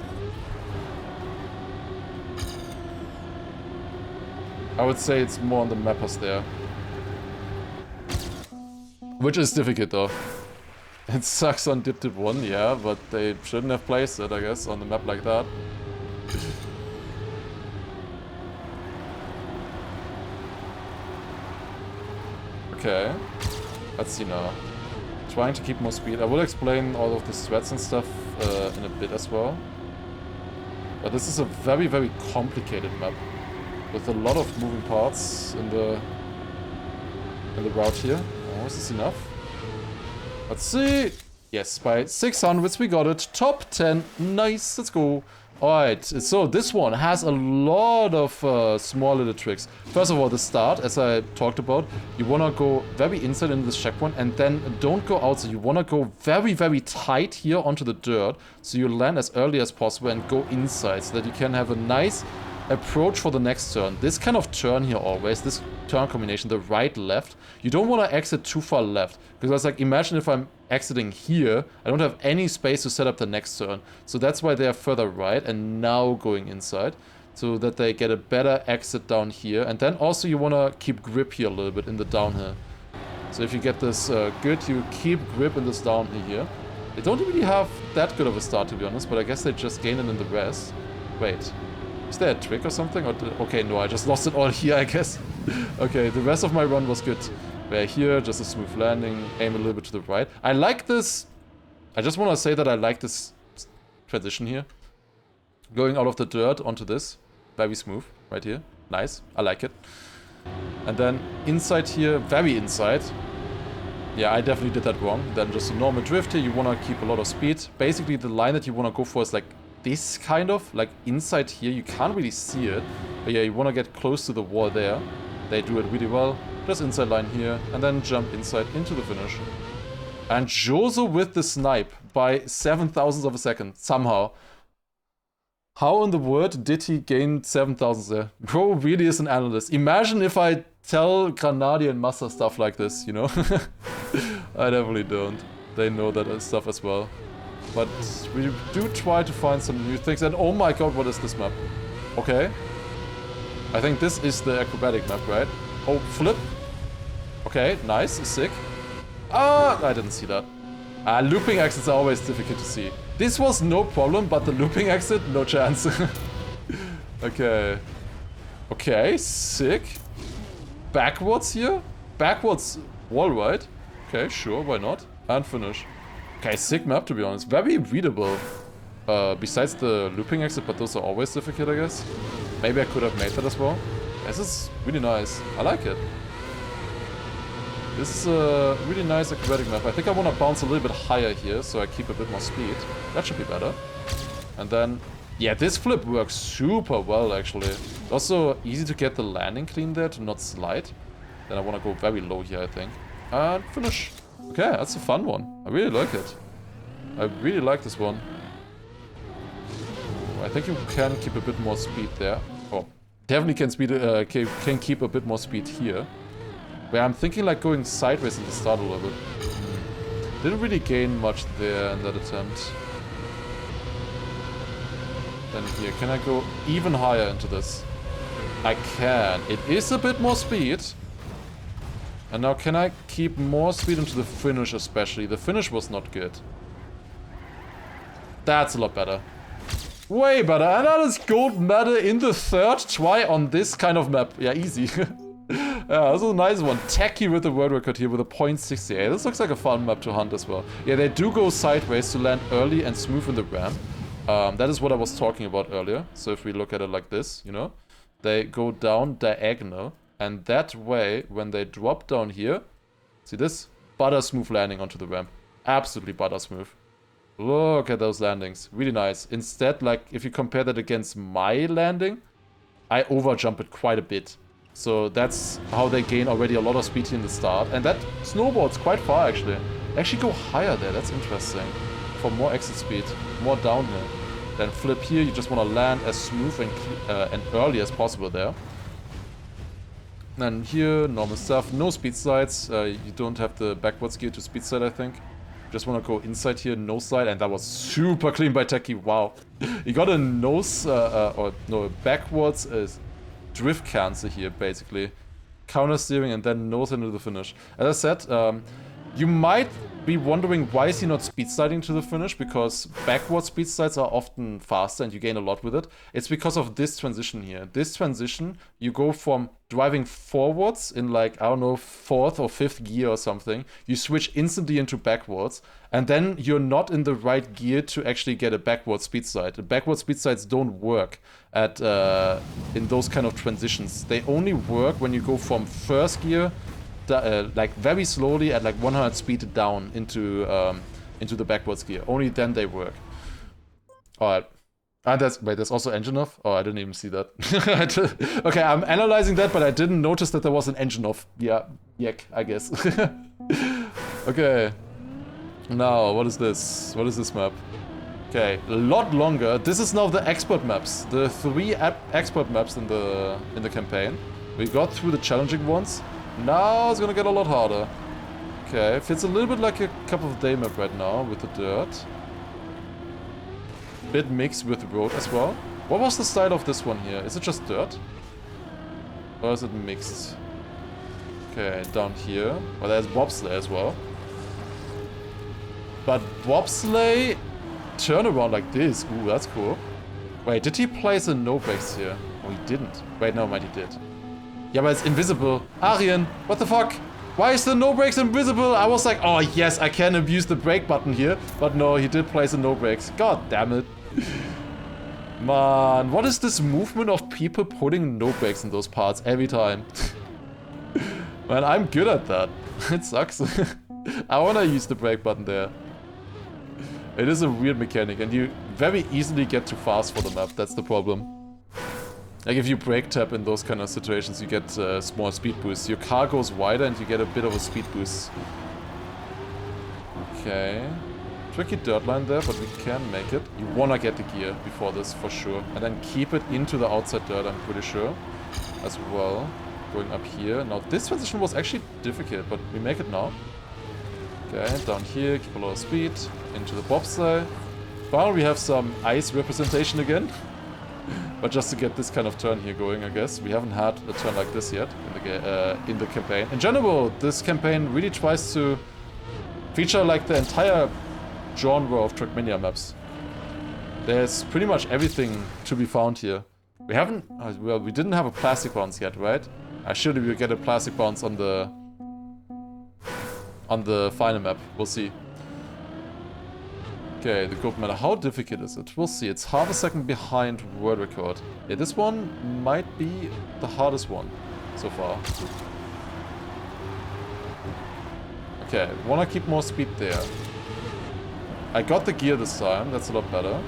I would say it's more on the mappers there. Which is difficult though. It sucks on Dip 1, yeah, but they shouldn't have placed it, I guess, on the map like that. Okay. Let's see now. Trying to keep more speed. I will explain all of the threats and stuff in a bit as well. But this is a very, very complicated map. With a lot of moving parts in the route here. Oh, is this enough? Let's see. Yes, by 600s we got it. Top 10. Nice. Let's go. Alright, so this one has a lot of small little tricks. First of all, the start, as I talked about, you want to go very inside into this checkpoint and then don't go out. So you want to go very, very tight here onto the dirt. So you land as early as possible and go inside so that you can have a nice approach for the next turn. This kind of turn here always, this turn combination, the right-left, you don't want to exit too far left. Because it's like, imagine if I'm exiting here, I don't have any space to set up the next turn. So that's why they are further right and now going inside. So that they get a better exit down here. And then also you want to keep grip here a little bit in the downhill. So if you get this good, you keep grip in this downhill here. They don't really have that good of a start, to be honest, but I guess they just gain it in the rest. Wait. Is there a trick or something? Or okay, no, I just lost it all here, I guess. Okay, the rest of my run was good. We're here, just a smooth landing, aim a little bit to the right. I like this. I just want to say that I like this transition here. Going out of the dirt onto this. Very smooth, right here. Nice, I like it. And then inside here, very inside. Yeah, I definitely did that wrong. Then just a normal drift here, you want to keep a lot of speed. Basically, the line that you want to go for is like this kind of, like inside here. You can't really see it. But yeah, you want to get close to the wall there. They do it really well. Just inside line here, and then jump inside into the finish. And Joso with the snipe by 7,000ths of a second, somehow. How in the world did he gain 7,000 there? Bro really is an analyst. Imagine if I tell Granadian Master stuff like this, you know? I definitely don't. They know that stuff as well. But we do try to find some new things. And oh my god, what is this map? Okay. I think this is the acrobatic map, right? Oh, flip. Okay, nice, sick. Ah, I didn't see that. Looping exits are always difficult to see. This was no problem, but the looping exit, no chance. Okay. Okay, sick. Backwards here? Backwards wall ride? Okay, sure, why not? And finish. Okay, sick map to be honest. Very readable. Besides the looping exit, but those are always difficult, I guess. Maybe I could have made that as well. This is really nice. I like it. This is a really nice acrobatic map. I think I want to bounce a little bit higher here, so I keep a bit more speed. That should be better. And then, yeah, this flip works super well, actually. Also, easy to get the landing clean there, to not slide. Then I want to go very low here, I think. And finish. Okay, that's a fun one. I really like it. I really like this one. I think you can keep a bit more speed there. Oh, definitely can keep a bit more speed here. Where I'm thinking like going sideways in the start a little bit. Didn't really gain much there in that attempt. Then here, can I go even higher into this? I can. It is a bit more speed. And now can I keep more speed into the finish especially? The finish was not good. That's a lot better. Way better. And that is gold medal in the third try on this kind of map. Yeah, easy. Yeah, this is a nice one. Tacky with the world record here with a 0.68. This looks like a fun map to hunt as well. Yeah, they do go sideways to land early and smooth in the ramp. That is what I was talking about earlier. So if we look at it like this, you know, they go down diagonal. And that way, when they drop down here, see this? Butter smooth landing onto the ramp. Absolutely butter smooth. Look at those landings. Really nice. Instead, like, if you compare that against my landing, I overjump it quite a bit. So that's how they gain already a lot of speed here in the start. And that snowboards quite far, actually. They actually go higher there. That's interesting. For more exit speed. More downhill. Then flip here. You just want to land as smooth and early as possible there. And here, normal stuff. No speed slides. You don't have the backwards gear to speed slide, I think. Just want to go inside here, no slide, and that was super clean by Techie. Wow. You got a backwards drift cancel here, basically. Counter steering and then nose into the finish. As I said, you might be wondering why is he not speed sliding to the finish, because backward speed slides are often faster and you gain a lot with it. It's because of this transition here. This transition, you go from driving forwards in like, I don't know, 4th or 5th gear or something. You switch instantly into backwards, and then you're not in the right gear to actually get a backward speed slide. The backward speed slides don't work at in those kind of transitions. They only work when you go from first gear like very slowly at like 100 speed down into the backwards gear. Only then they work. Alright. And there's also engine off? Oh, I didn't even see that. Okay, I'm analyzing that, but I didn't notice that there was an engine off. Yeah, yuck, I guess. Okay. Now, what is this? What is this map? Okay, a lot longer. This is now the expert maps. The 3 expert maps in the campaign. We got through the challenging ones. Now it's gonna get a lot harder. Okay, feels a little bit like a cup of day map right now with the dirt. Bit mixed with road as well. What was the style of this one here? Is it just dirt? Or is it mixed? Okay, down here. Well, there's bobsleigh as well. But bobsleigh turn around like this. Ooh, that's cool. Wait, did he place a no brakes here? Oh, he didn't. Wait, no, mind, he did. Yeah, but it's invisible. Arien, what the fuck? Why is the no brakes invisible? I was like, oh yes, I can abuse the brake button here. But no, he did place a no brakes. God damn it. Man, what is this movement of people putting no brakes in those parts every time? Man, I'm good at that. It sucks. I wanna use the brake button there. It is a weird mechanic, and you very easily get too fast for the map. That's the problem. Like if you brake tap in those kind of situations, you get small speed boosts. Your car goes wider and you get a bit of a speed boost. Okay. Tricky dirt line there, but we can make it. You wanna get the gear before this, for sure. And then keep it into the outside dirt, I'm pretty sure. As well. Going up here. Now, this transition was actually difficult, but we make it now. Okay, down here, keep a lot of speed. Into the bobsleigh. Finally, we have some ice representation again. But just to get this kind of turn here going, I guess. We haven't had a turn like this yet in the campaign. In general, this campaign really tries to feature like the entire genre of Trackmania maps. There's pretty much everything to be found here. We haven't... well, we didn't have a plastic bounce yet, right? Actually, we'll get a plastic bounce on the final map. We'll see. Okay, the gold medal. How difficult is it? We'll see. It's half a second behind world record. Yeah, this one might be the hardest one so far. Okay, wanna keep more speed there. I got the gear this time. That's a lot better.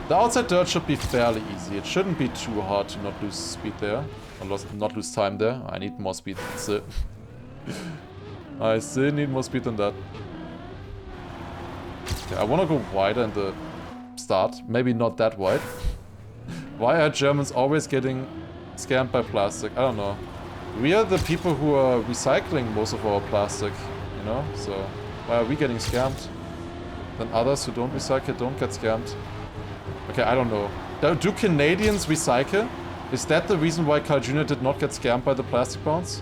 The outside dirt should be fairly easy. It shouldn't be too hard to not lose speed there. Or not lose time there. I need more speed. That's it. I still need more speed than that. Okay, I want to go wider in the start. Maybe not that wide. Why are Germans always getting scammed by plastic? I don't know. We are the people who are recycling most of our plastic, you know? So, why are we getting scammed? Then others who don't recycle don't get scammed. Okay, I don't know. Do Canadians recycle? Is that the reason why Carl Jr. did not get scammed by the plastic bounce?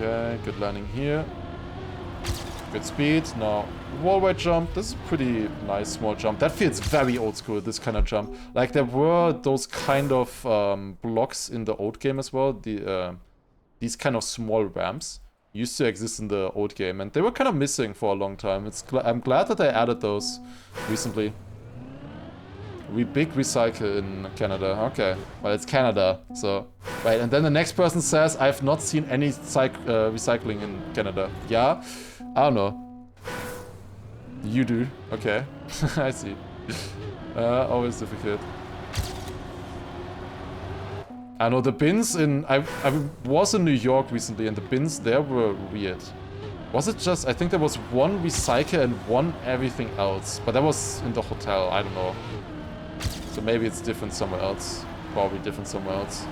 Okay, good landing here. Good speed. Now, wall ride jump. This is a pretty nice small jump. That feels very old school, this kind of jump. Like, there were those kind of blocks in the old game as well. These kind of small ramps used to exist in the old game, and they were kind of missing for a long time. I'm glad that they added those recently. We big recycle in Canada. Okay, well, it's Canada, so... Right, and then the next person says, I've not seen any recycling in Canada. Yeah? I don't know. You do. Okay. I see. Always difficult. I know the bins in... I was in New York recently, and the bins there were weird. Was it just... I think there was one recycle and one everything else. But that was in the hotel. I don't know. So maybe it's different somewhere else. Probably different somewhere else.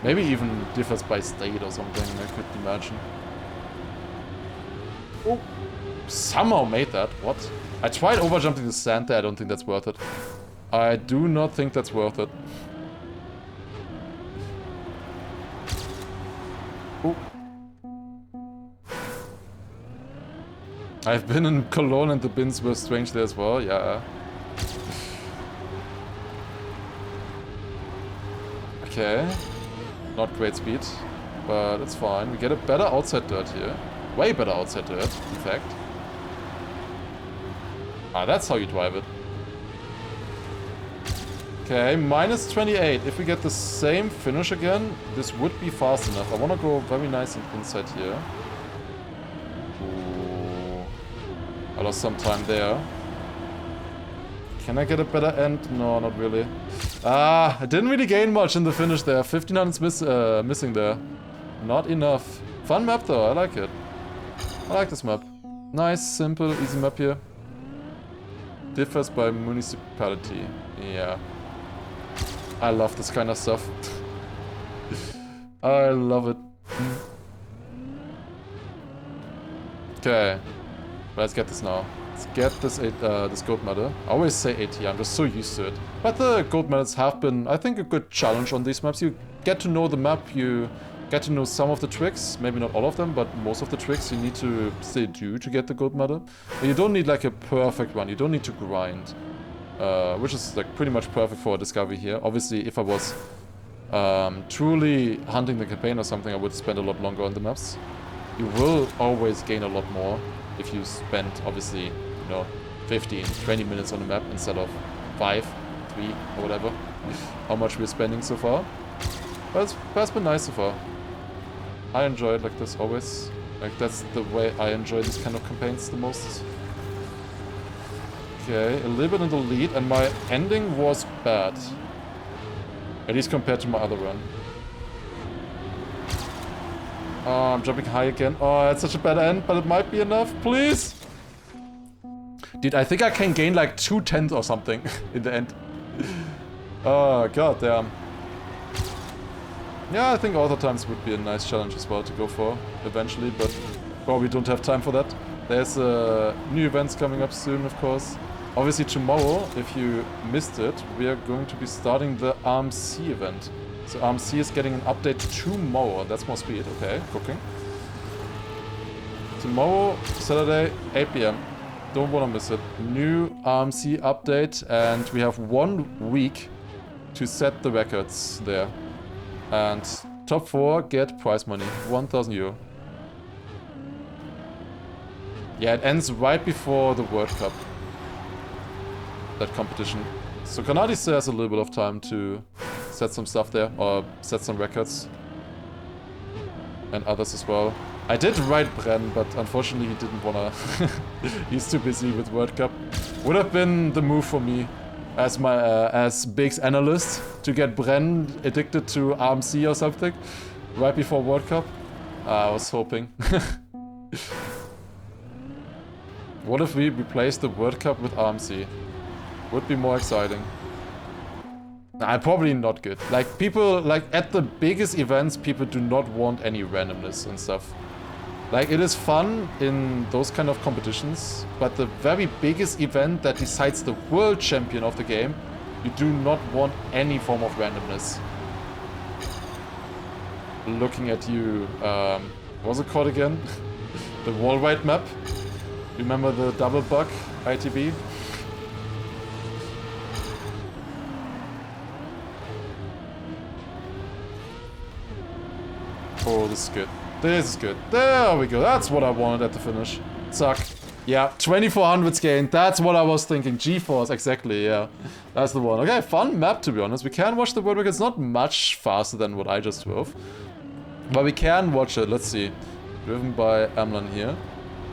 Maybe even differs by state or something, I could imagine. Oh, somehow made that. What? I tried overjumping the sand there. I don't think that's worth it. I do not think that's worth it. Oh. I've been in Cologne and the bins were strange there as well. Yeah. Okay, not great speed, but it's fine. We get a better outside dirt here. Way better outside dirt, in fact. Ah, that's how you drive it. Okay, minus 28. If we get the same finish again, this would be fast enough. I want to go very nice inside here. Ooh. I lost some time there. Can I get a better end? No, not really. Ah, I didn't really gain much in the finish there. 1500's missing there. Not enough. Fun map though, I like it. I like this map. Nice, simple, easy map here. Differs by municipality. Yeah. I love this kind of stuff. I love it. Okay. Let's get this now. Let's get this gold medal. I always say AT, I'm just so used to it. But the gold medals have been, I think, a good challenge on these maps. You get to know the map, you get to know some of the tricks, maybe not all of them, but most of the tricks you need to still do to get the gold medal. But you don't need like a perfect one, you don't need to grind. Which is like pretty much perfect for a discovery here. Obviously, if I was truly hunting the campaign or something, I would spend a lot longer on the maps. You will always gain a lot more if you spend, obviously, you know, 15, 20 minutes on the map instead of 5, 3, or whatever. How much we're spending so far. But it's been nice so far. I enjoy it like this always. Like that's the way I enjoy these kind of campaigns the most. Okay, a little bit in the lead, and my ending was bad. At least compared to my other run. Oh, I'm jumping high again. Oh, it's such a bad end, but it might be enough. Please! Dude, I think I can gain like 2/10 or something in the end. Oh, god damn. Yeah, I think other times would be a nice challenge as well to go for eventually, but probably don't have time for that. There's new events coming up soon, of course. Obviously tomorrow, if you missed it, we are going to be starting the RMC event. So RMC is getting an update tomorrow. That's more speed. Okay, cooking. Tomorrow, Saturday, 8 PM. Don't want to miss it. New RMC update, and we have 1 week to set the records there. And top 4 get prize money, 1,000 euro. Yeah, it ends right before the World Cup. That competition. So Kanadi still has a little bit of time to set some stuff there, or set some records. And others as well. I did write Bren, but unfortunately he didn't wanna... He's too busy with World Cup. Would have been the move for me as my as Big's analyst to get Bren addicted to RMC or something right before World Cup. I was hoping. What if we replace the World Cup with RMC? Would be more exciting. Nah, probably not good. Like, people, like, at the biggest events, people do not want any randomness and stuff. Like, it is fun in those kind of competitions, but the very biggest event that decides the world champion of the game, you do not want any form of randomness. Looking at you, what was it called again? The wall ride map? Remember the double bug ITB? Oh, this is good. This is good. There we go. That's what I wanted at the finish. Suck. Yeah, 2400s gained. That's what I was thinking. GeForce, exactly, yeah. That's the one. Okay, fun map, to be honest. We can watch the world record. It's not much faster than what I just drove. But we can watch it. Let's see. Driven by Amlan here.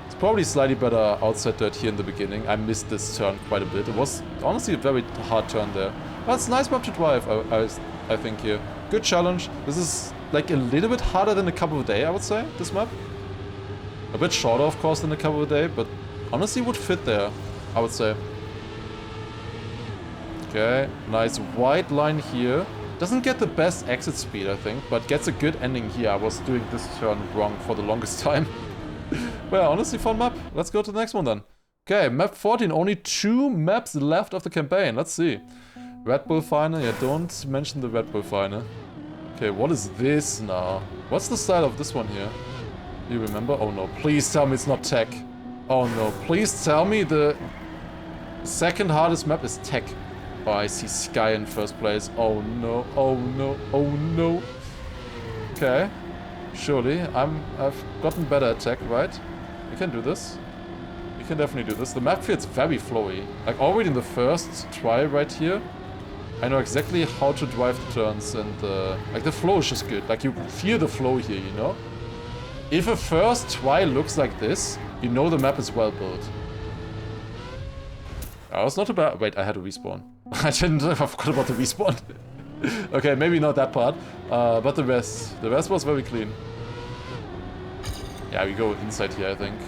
It's probably slightly better outside dirt here in the beginning. I missed this turn quite a bit. It was honestly a very hard turn there. But it's a nice map to drive, I think, here. Good challenge. This is like a little bit harder than a Cup of a Day, I would say, this map. A bit shorter, of course, than a Cup of a Day, but honestly would fit there, I would say. Okay, nice wide line here. Doesn't get the best exit speed, I think, but gets a good ending here. I was doing this turn wrong for the longest time. Well, honestly, fun map. Let's go to the next one then. Okay, map 14. Only 2 maps left of the campaign. Let's see. Red Bull Final. Yeah, don't mention the Red Bull Final. Okay, what is this now? What's the style of this one here? Do you remember? Oh no, please tell me it's not tech. Oh no, please tell me the second hardest map is tech. Oh, I see Sky in first place. Oh no, oh no, oh no. Okay, surely I've gotten better at tech, right? We can do this. We can definitely do this. The map feels very flowy. Like already in the first try right here, I know exactly how to drive the turns, and like the flow is just good. Like you feel the flow here, you know? If a first try looks like this, you know the map is well built. Oh, it's not too bad. Wait, I had to respawn. I forgot about the respawn. Okay, maybe not that part, but the rest was very clean. Yeah, we go inside here, I think.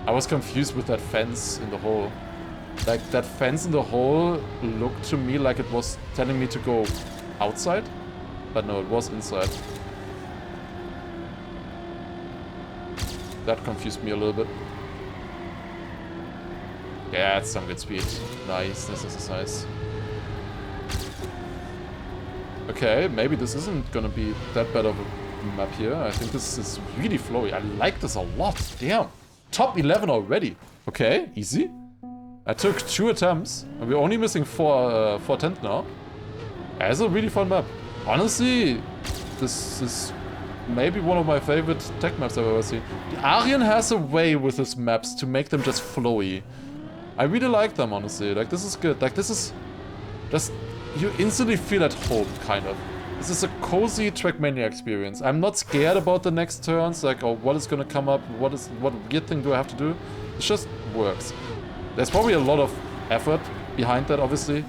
I was confused with that fence in the hole. Like, that fence in the hole looked to me like it was telling me to go outside. But no, it was inside. That confused me a little bit. Yeah, it's some good speed. Nice, this is nice. Okay, maybe this isn't gonna be that bad of a map here. I think this is really flowy. I like this a lot. Damn. Top 11 already. Okay, easy. I took 2 attempts, and we're only missing 4 attempts now. It's a really fun map. Honestly, this is maybe one of my favorite tech maps I've ever seen. Arien has a way with his maps to make them just flowy. I really like them, honestly. Like, this is good. Like, this is just... You instantly feel at home, kind of. This is a cozy Trackmania experience. I'm not scared about the next turns, like, oh, what is gonna come up? What weird thing do I have to do? It just works. There's probably a lot of effort behind that, obviously.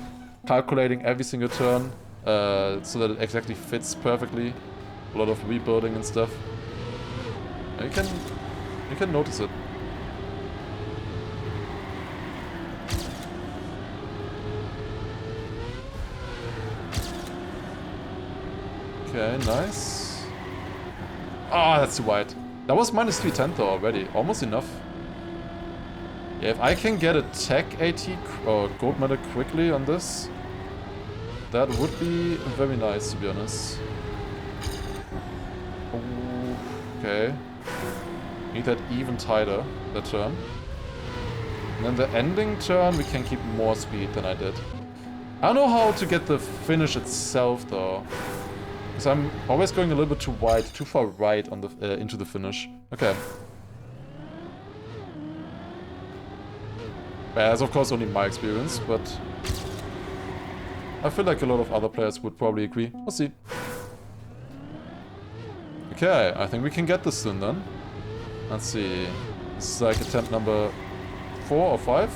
Calculating every single turn so that it exactly fits perfectly. A lot of rebuilding and stuff. And you can notice it. Okay, nice. Ah, that's too wide. That was minus 310 though already. Almost enough. Yeah, if I can get a tech AT or gold medal quickly on this, that would be very nice, to be honest. Okay. Need that even tighter, that turn. And then the ending turn, we can keep more speed than I did. I don't know how to get the finish itself, though. Because I'm always going a little bit too wide, too far right on the into the finish. Okay. That's of course only my experience, but I feel like a lot of other players would probably agree. We'll see. Okay, I think we can get this soon then. Let's see. This is like attempt number 4 or 5.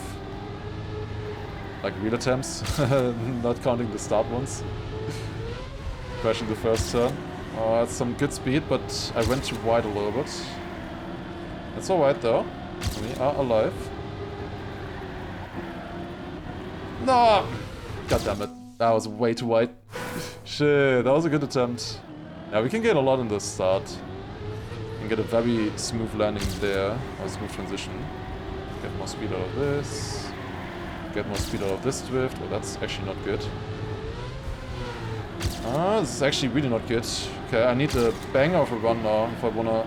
Like real attempts, not counting the start ones. Crashing the first turn. Oh, that's some good speed, but I went too wide a little bit. It's alright though. We are alive. No! God damn it. That was way too wide. Shit, that was a good attempt. Yeah, we can get a lot in the start. We can get a very smooth landing there. Or smooth transition. Get more speed out of this. Get more speed out of this drift. Oh, that's actually not good. Ah, this is actually really not good. Okay, I need a banger of a run now if I wanna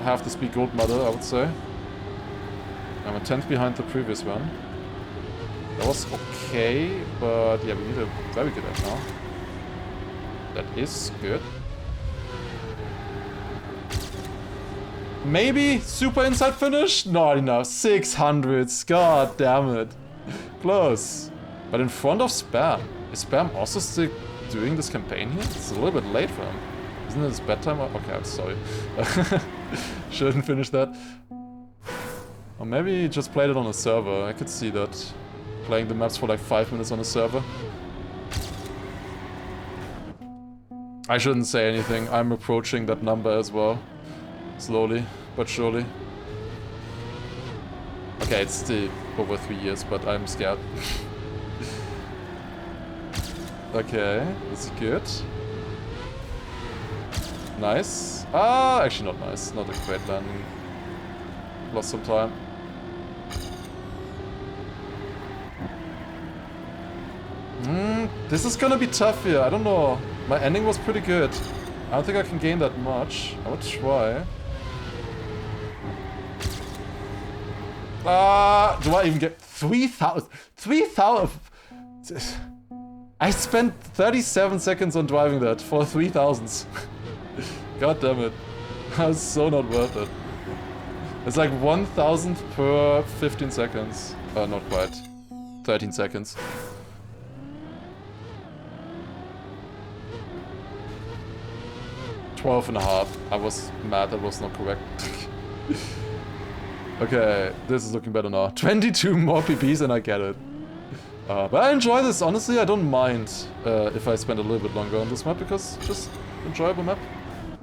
have the speed gold medal, I would say. I'm a 10th behind the previous one. That was okay, but yeah, we need a very good end now. That is good. Maybe super inside finish? Not enough. 600s. God damn it. Close. But in front of Spam. Is Spam also still doing this campaign here? It's a little bit late for him. Isn't it his bedtime? Okay, I'm sorry. Shouldn't finish that. Or maybe he just played it on a server. I could see that. Playing the maps for like 5 minutes on a server. I shouldn't say anything. I'm approaching that number as well. Slowly, but surely. Okay, it's still over 3 years, but I'm scared. Okay, this is good. Nice. Ah, actually not nice. Not a great landing. Lost some time. This is gonna be tough here. I don't know. My ending was pretty good. I don't think I can gain that much. I would try. Do I even get 3,000? 3,000? I spent 37 seconds on driving that for 3,000s. God damn it. That's so not worth it. It's like 1,000 per 15 seconds. Not quite. 13 seconds. $12.5. I was mad that was not correct. Okay, this is looking better now. 22 more PPs and I get it. But I enjoy this, honestly. I don't mind if I spend a little bit longer on this map because it's just enjoyable map.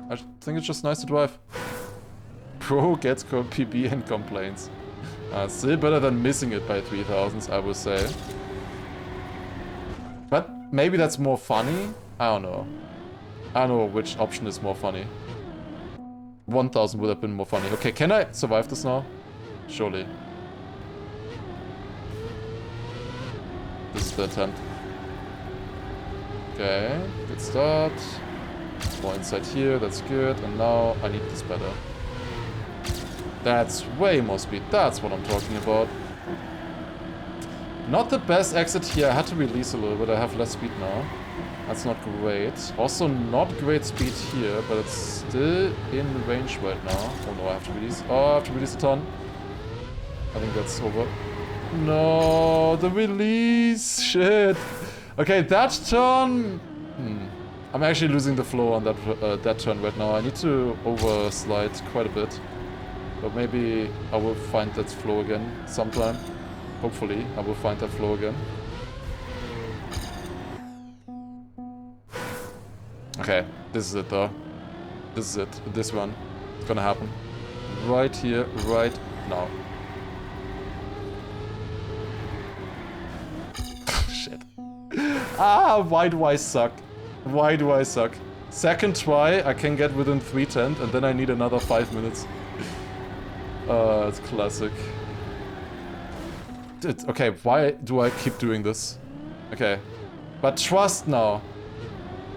I think it's just nice to drive. Pro gets PB and complains. Still better than missing it by 3,000s, I would say. But maybe that's more funny? I don't know. I don't know which option is more funny. 1,000 would have been more funny. Okay, can I survive this now? Surely. This is the attempt. Okay, good start. More inside here, that's good. And now I need this better. That's way more speed. That's what I'm talking about. Not the best exit here. I had to release a little bit. I have less speed now. That's not great. Also not great speed here, but it's still in range right now. Oh no, I have to release. Oh, I have to release a ton. I think that's over. No, the release. Shit. Okay, that turn... I'm actually losing the flow on that turn right now. I need to overslide quite a bit. But maybe I will find that flow again sometime. Hopefully, I will find that flow again. Okay, this is it though. This is it. This one. It's gonna happen. Right here, right now. Shit. Ah, why do I suck? Why do I suck? Second try, I can get within 3/10, and then I need another 5 minutes. It's classic. Okay, why do I keep doing this? Okay. But trust now.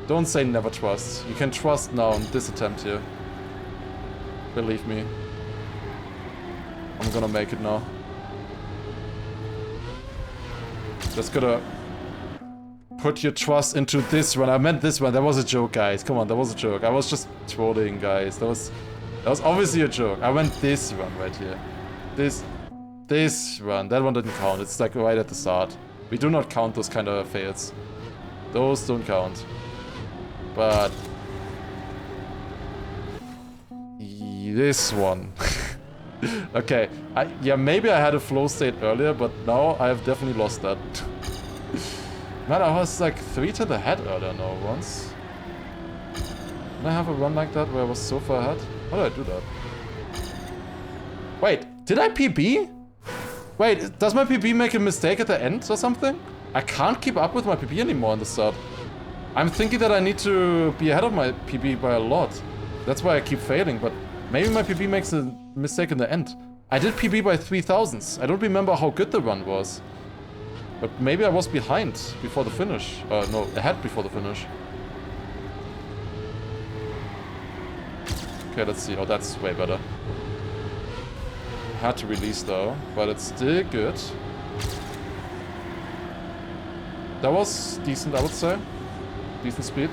Don't say never trust. You can trust now on this attempt here. Believe me. I'm gonna make it now. Just gotta put your trust into this one. I meant this one. That was a joke, guys. Come on, that was a joke. I was just trolling, guys. That was obviously a joke. I meant this one right here. This run. That one didn't count. It's like right at the start. We do not count those kind of fails. Those don't count. But... this one. Okay. Yeah, maybe I had a flow state earlier, but now I have definitely lost that. Man, I was like 3 to the head earlier now once. Did I have a run like that where I was so far ahead? How did I do that? Wait, did I PB? Wait, does my PB make a mistake at the end or something? I can't keep up with my PB anymore in the start. I'm thinking that I need to be ahead of my PB by a lot. That's why I keep failing, but maybe my PB makes a mistake in the end. I did PB by 3000s. I don't remember how good the run was. But maybe I was behind before the finish. No, ahead before the finish. Okay, let's see. Oh, that's way better. Had to release though, but it's still good. That was decent, I would say. Decent speed.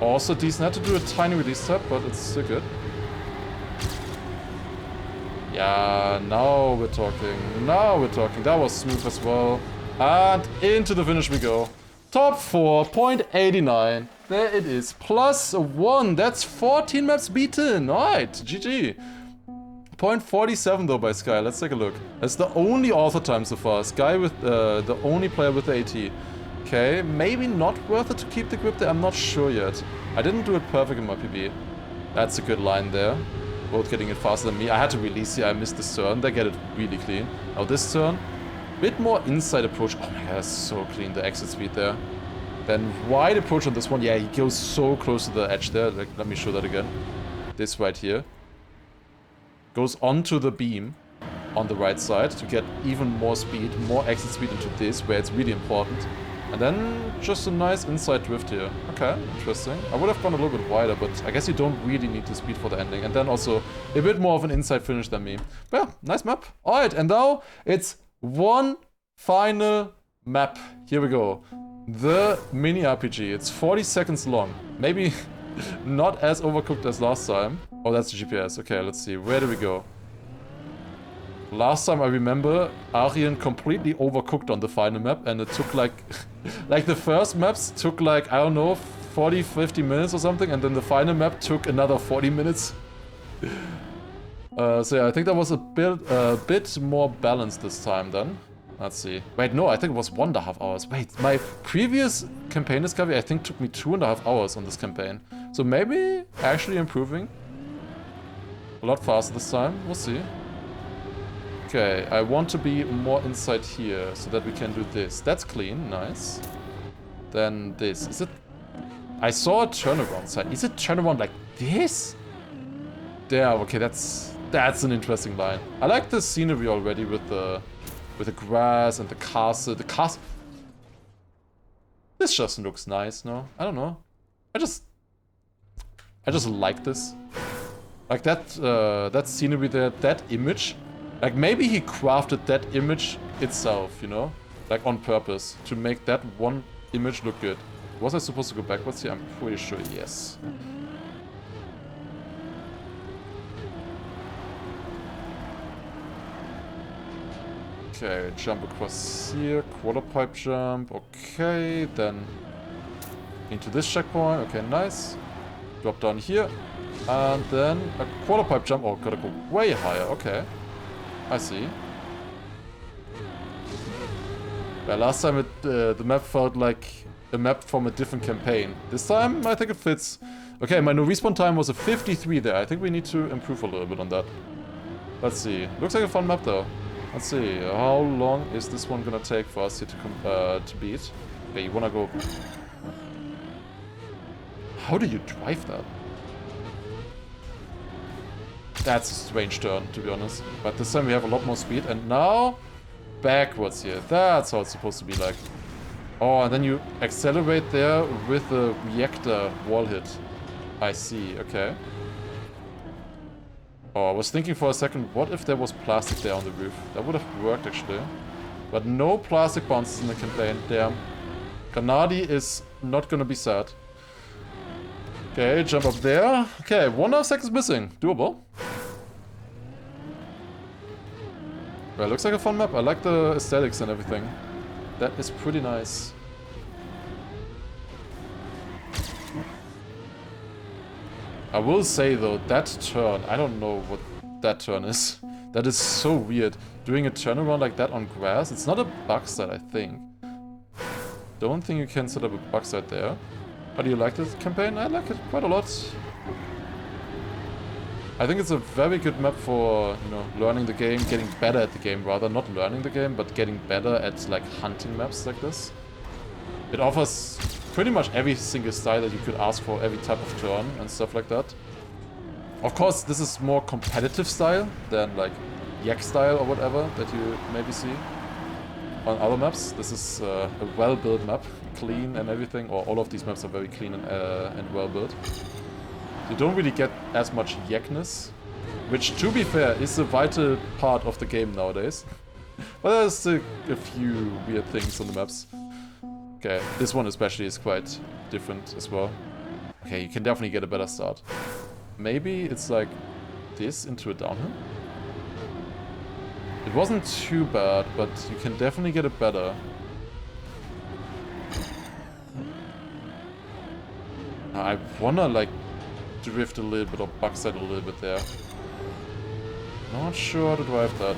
Also decent. Had to do a tiny release step, but it's still good. Yeah, now we're talking. Now we're talking. That was smooth as well. And into the finish we go. Top 4.89. There it is. +1. That's 14 maps beaten. Alright, GG. 0.47 though by Sky. Let's take a look. That's the only author time so far. Sky with the only player with the AT. Okay, maybe not worth it to keep the grip there. I'm not sure yet. I didn't do it perfect in my PB. That's a good line there. Both getting it faster than me. I had to release here. I missed this turn. They get it really clean. Now this turn, bit more inside approach. Oh my god, that's so clean. The exit speed there. Then wide approach on this one. Yeah, he goes so close to the edge there. Like, let me show that again. This right here. Goes onto the beam on the right side to get even more speed, more exit speed into this, where it's really important. And then just a nice inside drift here. Okay, interesting. I would have gone a little bit wider, but I guess you don't really need the speed for the ending. And then also a bit more of an inside finish than me. But yeah, nice map. Alright, and now it's one final map. Here we go. The mini RPG. It's 40 seconds long. Maybe not as overcooked as last time. Oh, that's the GPS. Okay, let's see. Where do we go? Last time I remember, Arien completely overcooked on the final map, and it took like... like the first maps took like, I don't know, 40-50 minutes or something, and then the final map took another 40 minutes. So yeah, I think that was a bit more balanced this time then. Let's see. Wait, no, I think it was 1.5 hours. Wait, my previous campaign discovery I think took me 2.5 hours on this campaign. So maybe actually improving. A lot faster this time, we'll see. Okay, I want to be more inside here so that we can do this. That's clean, nice. Then this. Is it... I saw a turnaround side. Is it turnaround like this? There, okay, that's an interesting line. I like the scenery already with the grass and the castle. The This just looks nice, no? I don't know. I just like this. Like that scenery there, that image. Like maybe he crafted that image itself, you know? Like on purpose, to make that one image look good. Was I supposed to go backwards here? I'm pretty sure yes. Okay, jump across here, quarter pipe jump, okay, then into this checkpoint, okay, nice. Drop down here, and then a quarter pipe jump, oh, gotta go way higher, okay. I see. Well, last time the map felt like a map from a different campaign. This time, I think it fits. Okay, my no respawn time was a 53 there. I think we need to improve a little bit on that. Let's see. Looks like a fun map though. Let's see. How long is this one gonna take for us here to beat? Okay, you wanna go... How do you drive that? That's a strange turn, to be honest. But this time we have a lot more speed. And now... backwards here. That's how it's supposed to be like. Oh, and then you accelerate there with the reactor wall hit. I see, okay. Oh, I was thinking for a second, what if there was plastic there on the roof? That would have worked, actually. But no plastic bounces in the campaign. Damn. Granadi is not gonna be sad. Okay, jump up there. Okay, 1.5 seconds missing. Doable. Well, looks like a fun map. I like the aesthetics and everything. That is pretty nice. I will say though, that turn, I don't know what that turn is. That is so weird. Doing a turnaround like that on grass, it's not a bug site, I think. Don't think you can set up a bug site there. How do you like this campaign? I like it quite a lot. I think it's a very good map for, you know, learning the game, getting better at the game rather. Not learning the game, but getting better at, like, hunting maps like this. It offers pretty much every single style that you could ask for, every type of turn and stuff like that. Of course, this is more competitive style than, like, Yak style or whatever that you maybe see on other maps. This is a well-built map, clean and everything, or all of these maps are very clean and well-built. You don't really get as much yakness, which, to be fair, is a vital part of the game nowadays. But there's still a few weird things on the maps. Okay, this one especially is quite different as well. Okay, you can definitely get a better start. Maybe it's like this into a downhill? It wasn't too bad, but you can definitely get it better. I wanna, like, drift a little bit or backside a little bit there. Not sure how to drive that.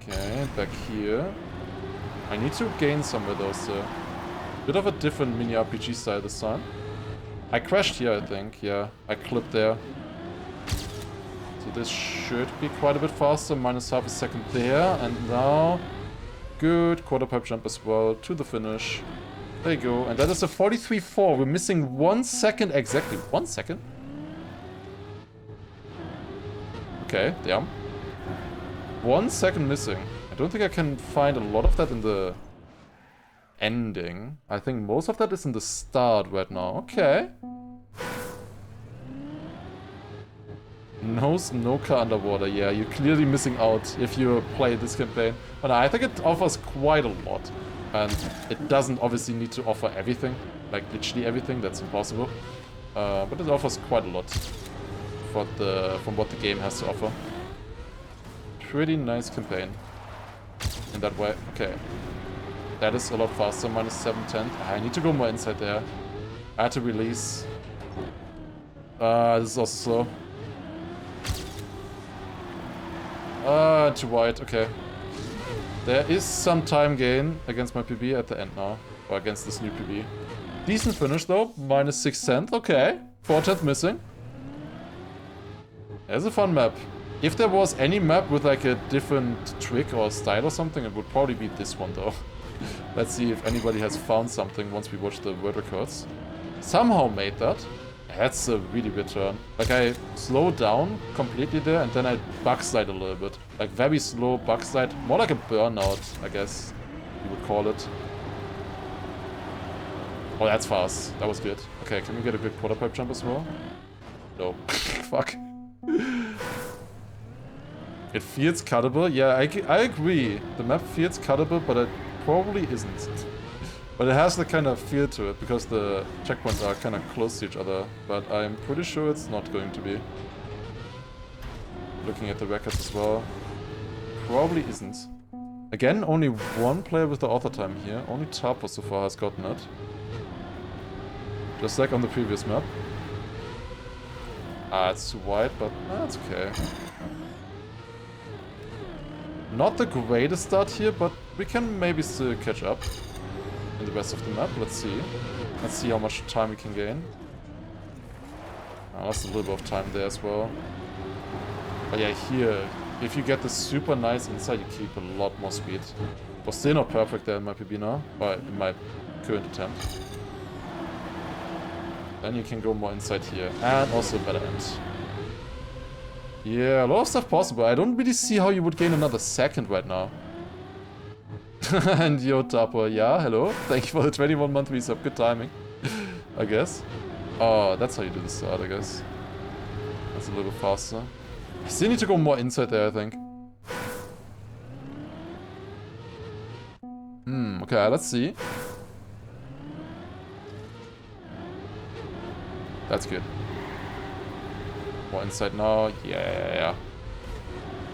Okay, back here. I need to gain some of those. Bit of a different mini RPG style this time. I crashed here, I think. Yeah, I clipped there. So this should be quite a bit faster. Minus half a second there. And now, good quarter pipe jump as well to the finish. There you go. And that is a 43.4. We're missing 1 second exactly. 1 second? Okay, damn. 1 second missing. I don't think I can find a lot of that in the ending. I think most of that is in the start right now. Okay. No car underwater. Yeah, you're clearly missing out if you play this campaign. But I think it offers quite a lot. And it doesn't obviously need to offer everything. Like literally everything. That's impossible. But it offers quite a lot from what the game has to offer. Pretty nice campaign. In that way. Okay. That is a lot faster. Minus 710. I need to go more inside there. I had to release. This is also slow. Too wide. Okay. There is some time gain against my PB at the end now. Or against this new PB. Decent finish though. Minus 610th. Okay. 4/10 missing. There's a fun map. If there was any map with like a different trick or style or something, it would probably be this one though. Let's see if anybody has found something once we watch the word records. Somehow made that. That's a really weird turn. Like I slowed down completely there and then I backslide a little bit. Like very slow backslide. More like a burnout, I guess you would call it. Oh, that's fast. That was good. Okay, can we get a good quarter pipe jump as well? No. Fuck. It feels cuttable. Yeah, I agree. The map feels cuttable, but it probably isn't. But it has the kind of feel to it, because the checkpoints are kind of close to each other. But I'm pretty sure it's not going to be. Looking at the records as well. Probably isn't. Again, only one player with the author time here. Only Tapo so far has gotten it. Just like on the previous map. Ah, it's too wide, but that's okay. Not the greatest start here, but we can maybe still catch up in the rest of the map. Let's see. Let's see how much time we can gain. Lost a little bit of time there as well. But yeah, here, if you get the super nice inside, you keep a lot more speed. But still not perfect there in my PB now, or in my current attempt. Then you can go more inside here, and also better end. Yeah, a lot of stuff possible. I don't really see how you would gain another second right now. And yo, Tapo, yeah, hello. Thank you for the 21-month resub. Good timing, I guess. Oh, that's how you do the start, I guess. That's a little bit faster. I still need to go more inside there, I think. Okay, let's see. That's good. More inside now. Yeah.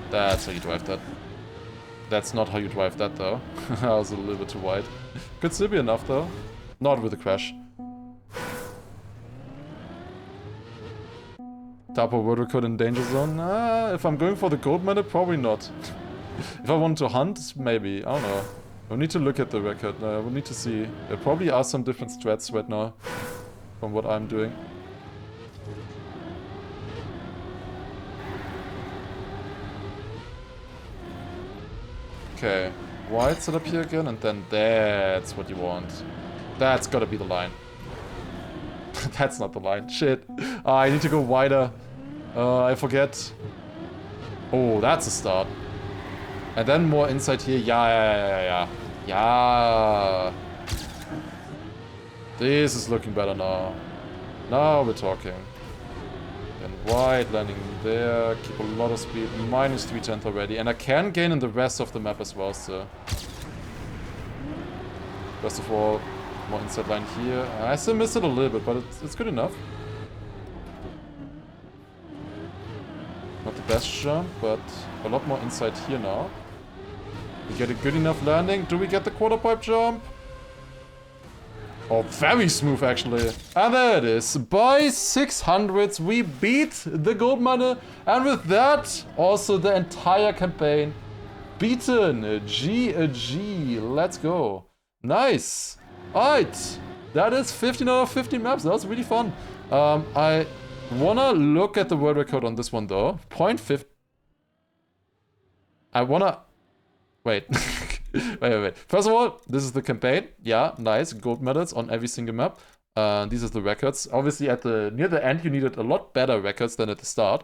That's how you drive that. That's not how you drive that, though. I was a little bit too wide. Could still be enough, though. Not with the crash. Tapo world record in danger zone? If I'm going for the gold medal, probably not. If I want to hunt, maybe. I don't know. We'll need to look at the record. We'll need to see. There probably are some different strats right now from what I'm doing. Okay, wide setup here again, and then that's what you want. That's gotta be the line. That's not the line. Shit. I need to go wider. I forget. Oh, that's a start. And then more inside here. Yeah. This is looking better now. Now we're talking. And wide landing there. Keep a lot of speed. Minus 3/10 already. And I can gain in the rest of the map as well, so. First of all, more inside line here. I still missed it a little bit, but it's good enough. Not the best jump, but a lot more inside here now. We get a good enough landing. Do we get the quarter pipe jump? Oh, very smooth actually. And there it is. By 600s, we beat the gold medal. And with that, also the entire campaign beaten. GG. Let's go. Nice. Alright. That is 15 out of 15 maps. That was really fun. I wanna look at the world record on this one though. 0.5. I wanna... Wait. Wait. First of all, this is the campaign. Yeah, nice. Gold medals on every single map. These are the records. Obviously, at the near the end, you needed a lot better records than at the start.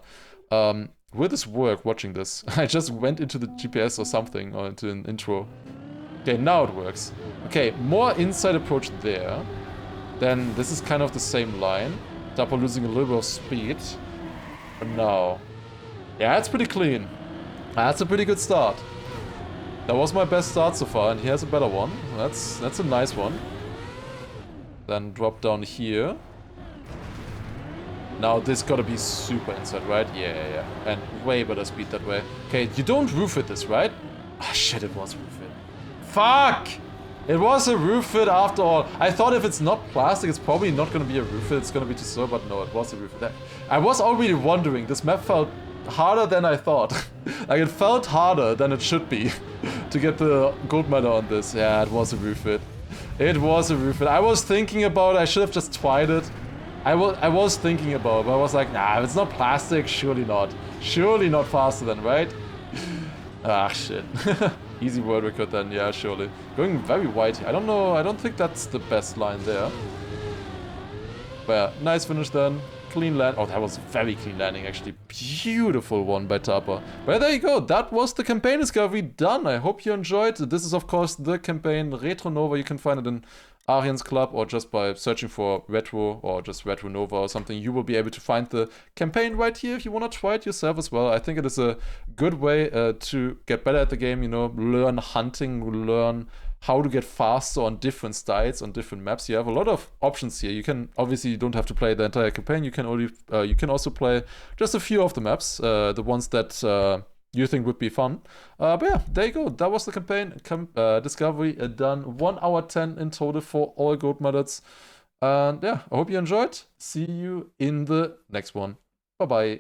Will this work, watching this? I just went into the GPS or something, or into an intro. Okay, now it works. Okay, more inside approach there. Then this is kind of the same line. Tapo losing a little bit of speed. But now. Yeah, it's pretty clean. That's a pretty good start. That was my best start so far, and here's a better one. That's a nice one. Then drop down here. Now this gotta be super inside, right? Yeah. And way better speed that way. Okay, you don't roof it this, right? Ah, shit, it was roof it. Fuck! It was a roof fit after all. I thought if it's not plastic, it's probably not gonna be a roof fit, it's gonna be too slow, but no, it was a roof fit. I was already wondering, this map felt harder than I thought. Like, it felt harder than it should be to get the gold medal on this. Yeah, it was a roof fit. It was a roof fit. I was thinking about it, I should have just tried it. I was thinking about it, but I was like, nah, if it's not plastic, surely not. Surely not faster than, right? Ah, shit. Easy world record then, yeah, surely. Going very wide here. I don't know, I don't think that's the best line there. But yeah, nice finish then. clean land. Oh, that was very clean landing, actually. Beautiful one by Tapa. But there you go. That was the campaign discovery done. I hope you enjoyed. This is, of course, the campaign RetroNova. You can find it in Arien's club, or just by searching for Retro or just RetroNova or something. You will be able to find the campaign right here if you want to try it yourself as well. I think it is a good way to get better at the game, you know, learn hunting, learn how to get faster on different styles, on different maps. You have a lot of options here. You can, obviously, you don't have to play the entire campaign. You can only, you can also play just a few of the maps, the ones that you think would be fun. But yeah, there you go. That was the campaign discovery done. 1 hour 10 in total for all gold medals. And yeah, I hope you enjoyed. See you in the next one. Bye-bye.